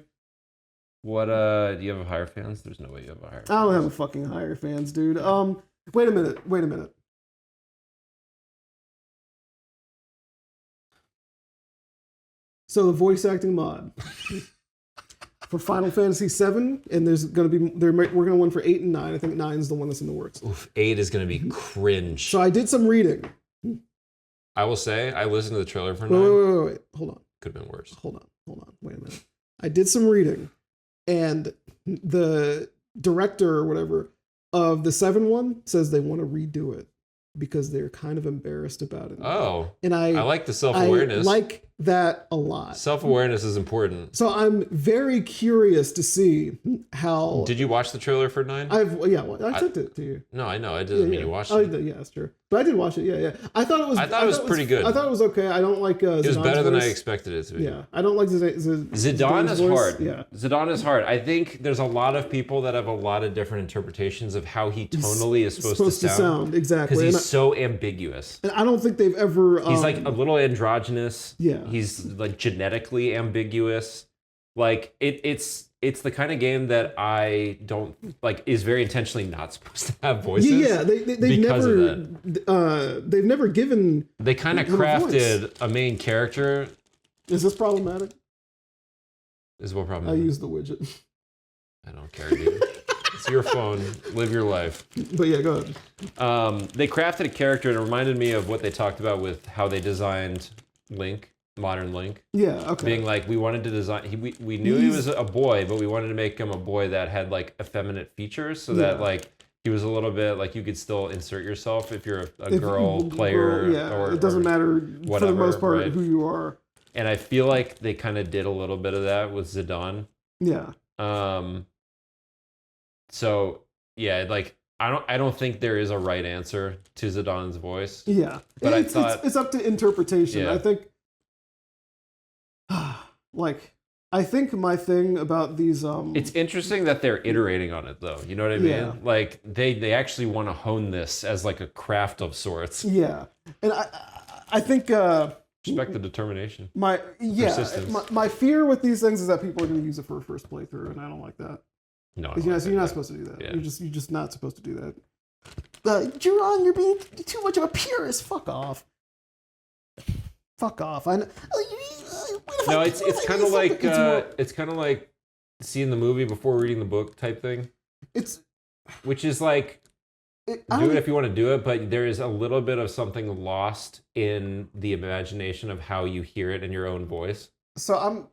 What do you have a higher fans? There's no way you have a higher fans.
I don't have a fucking higher fans, dude. Wait a minute. So the voice acting mod for Final Fantasy VII, and there's gonna be we're gonna one for 8 and 9. I think 9 is the one that's in the works.
Oof, 8 is gonna be cringe.
So I did some reading.
I will say I listened to the trailer for 9.
Wait. Hold on.
Could have been worse.
Hold on. Wait a minute. I did some reading, and the director or whatever of the 7 one says they want to redo it because they're kind of embarrassed about it.
Oh.
And I
like the self-awareness.
I like that a lot.
Self-awareness is important.
So I'm very curious to see how.
Did you watch the trailer for 9?
I sent it to you.
No, I know. It doesn't mean you watched it.
Yeah, that's true. But I did watch it. Yeah. I thought it was
pretty good.
I thought it was okay. I don't like.
It was better than I expected it to be.
Yeah, I don't like
Zidane is hard.
Yeah,
Zidane is hard. I think there's a lot of people that have a lot of different interpretations of how he tonally is supposed to sound.
Exactly,
because he's so ambiguous.
And I don't think they've ever.
He's like a little androgynous.
Yeah,
he's like genetically ambiguous. Like it's the kind of game that I don't like is very intentionally not supposed to have voices.
Yeah, they've never given.
They kind of crafted a main character.
Is this problematic?
Is what problematic?
I use the widget.
I don't care, dude. It's your phone. Live your life.
But yeah, go ahead.
They crafted a character and it reminded me of what they talked about with how they designed Link. Modern Link.
Yeah, okay.
Being like, we wanted to design, we knew he was a boy, but we wanted to make him a boy that had like effeminate features so that like he was a little bit like you could still insert yourself if you're a girl player. Or
it doesn't matter whatever, for the most part who you are.
And I feel like they kind of did a little bit of that with Zidane.
Yeah.
So yeah, like I don't think there is a right answer to Zidane's voice.
Yeah.
But I thought
it's up to interpretation.
Yeah.
I think I think my thing about these
it's interesting that they're iterating on it though. You know what I mean? Yeah. Like they actually want to hone this as like a craft of sorts.
Yeah. And I think
respect the determination.
My fear with these things is that people are going to use it for a first playthrough, and I don't like that.
No,
you're not supposed to do that. Yeah. You're just not supposed to do that. Geron, you're being too much of a purist. Fuck off. Fuck off. I know.
No, it's kind of like seeing the movie before reading the book type thing. Which is like do it if you want to do it, but there is a little bit of something lost in the imagination of how you hear it in your own voice.
So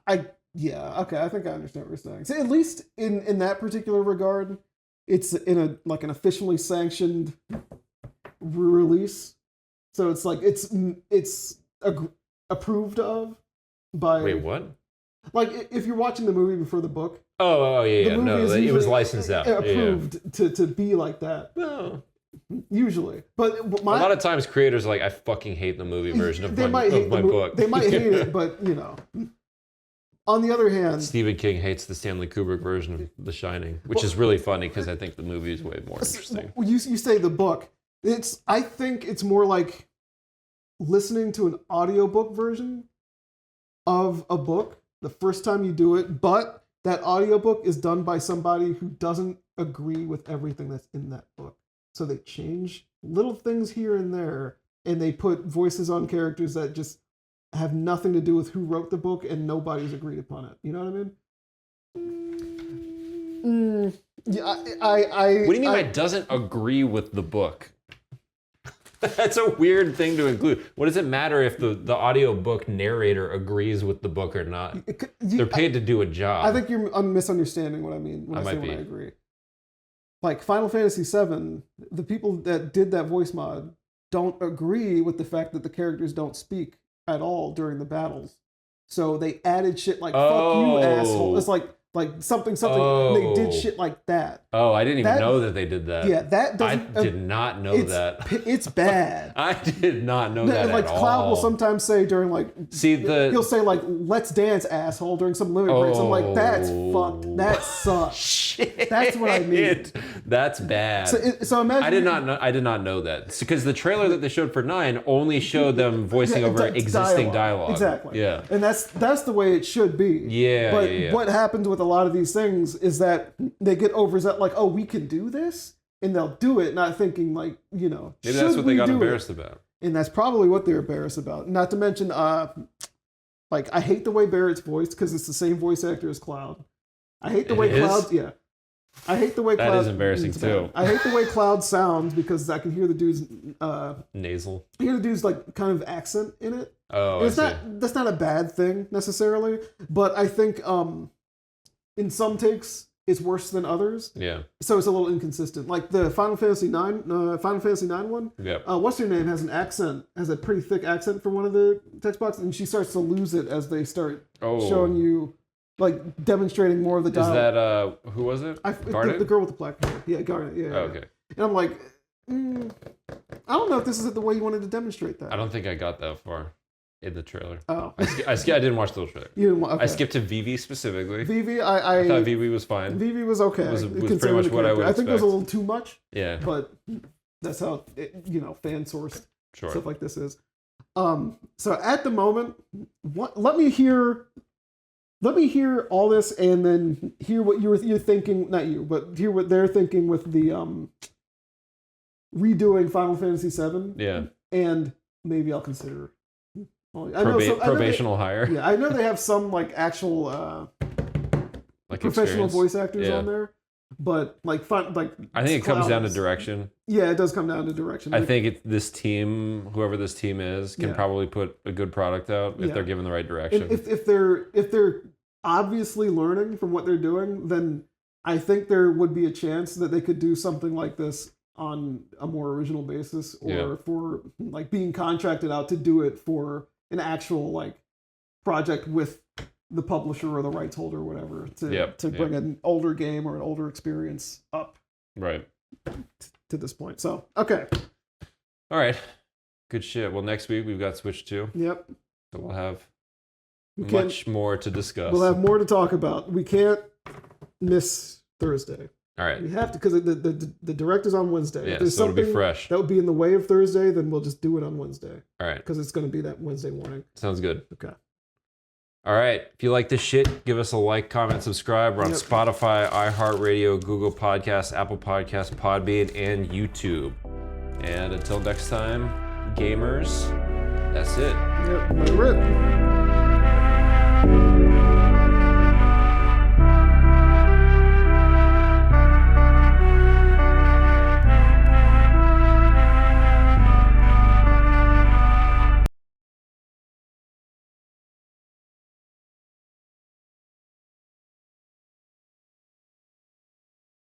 I think I understand what you're saying. So at least in that particular regard, it's in an officially sanctioned release. So it's like it's approved of by.
Wait, what?
Like if you're watching the movie before the book.
Oh yeah. No, it was licensed out.
Approved to be like that.
No.
Usually, but
a lot of times creators are like, I fucking hate the movie version of my book.
They might hate it, but On the other hand,
Stephen King hates the Stanley Kubrick version of The Shining, which is really funny because I think the movie is way more interesting.
You say the book. I think it's more like listening to an audiobook version of a book the first time you do it, but that audiobook is done by somebody who doesn't agree with everything that's in that book. So they change little things here and there, and they put voices on characters that just have nothing to do with who wrote the book, and nobody's agreed upon it. You know what I mean? Yeah,
what do you mean by doesn't agree with the book? That's a weird thing to include. What does it matter if the audiobook narrator agrees with the book or not? They're paid to do a job.
I think you're misunderstanding what I mean when I agree. Like Final Fantasy VII, the people that did that voice mod don't agree with the fact that the characters don't speak at all during the battles. So they added shit like "fuck you, asshole." It's like something. They did shit like that.
Oh, I didn't even know that they did that.
Yeah, that doesn't.
I did not know that.
It's bad.
I did not know that
like
at all.
Cloud will sometimes say during he'll say like "let's dance, asshole" during some limit breaks. I'm like, that's fucked. That sucks.
Shit.
That's what I mean.
That's bad.
So imagine.
I did not know that because the trailer that they showed for 9 only showed them voicing over existing dialogue.
Exactly.
Yeah.
And that's the way it should be.
Yeah.
But what happens with a lot of these things is that they get overzealous, like, oh, we can do this, and they'll do it, not thinking like, maybe
that's what they got embarrassed about.
And that's probably what they're embarrassed about. Not to mention, like, I hate the way Barrett's voiced because it's the same voice actor as Cloud. I hate the way Cloud. Yeah. I hate the way Cloud.
That is embarrassing too.
I hate the way Cloud sounds because I can hear the dude's
nasal.
I hear the dude's like kind of accent in it.
Oh,
that's not a bad thing necessarily, but I think in some takes it's worse than others.
Yeah.
So it's a little inconsistent. Like the Final Fantasy 9 one.
Yeah.
What's her name has a pretty thick accent for one of the text boxes, and she starts to lose it as they start showing you. Like demonstrating more of the dialogue.
Is that who was it?
The girl with the black hair. Yeah, Garnet. Yeah.
Oh, okay.
And I'm like, I don't know if this is the way you wanted to demonstrate that.
I don't think I got that far in the trailer.
Oh.
I didn't watch the trailer.
You didn't. Okay.
I skipped to Vivi specifically.
Vivi,
I thought Vivi was fine.
Vivi was okay.
It was pretty much what I would expect.
I think it was a little too much.
Yeah.
But that's how fan sourced stuff like this is. So at the moment, let me hear all this and then hear what you're thinking, not you, but hear what they're thinking with the redoing Final Fantasy VII.
Yeah.
And maybe I'll consider
probational hire.
Yeah, I know they have some like actual
like
professional voice actors on there. But I
think it comes down to direction.
Yeah, it does come down to direction.
I think this team, whoever this team is, can probably put a good product out if they're given the right direction.
And if they're obviously learning from what they're doing, then I think there would be a chance that they could do something like this on a more original basis, or for like being contracted out to do it for an actual like project with the publisher or the rights holder or whatever to bring an older game or an older experience up to this point. So okay,
all right, good shit. Well, next week we've got Switch 2.
Yep.
So we'll have much more to discuss.
We'll have more to talk about. We can't miss Thursday.
All right.
We have to, because the direct is on Wednesday.
Yeah, so it'll be fresh.
That would be in the way of Thursday, then we'll just do it on Wednesday.
All right.
Because it's going to be that Wednesday morning.
Sounds good.
Okay.
All right. If you like this shit, give us a like, comment, subscribe. We're on Spotify, iHeartRadio, Google Podcasts, Apple Podcasts, Podbean, and YouTube. And until next time, gamers, that's it.
Yep. Let it rip.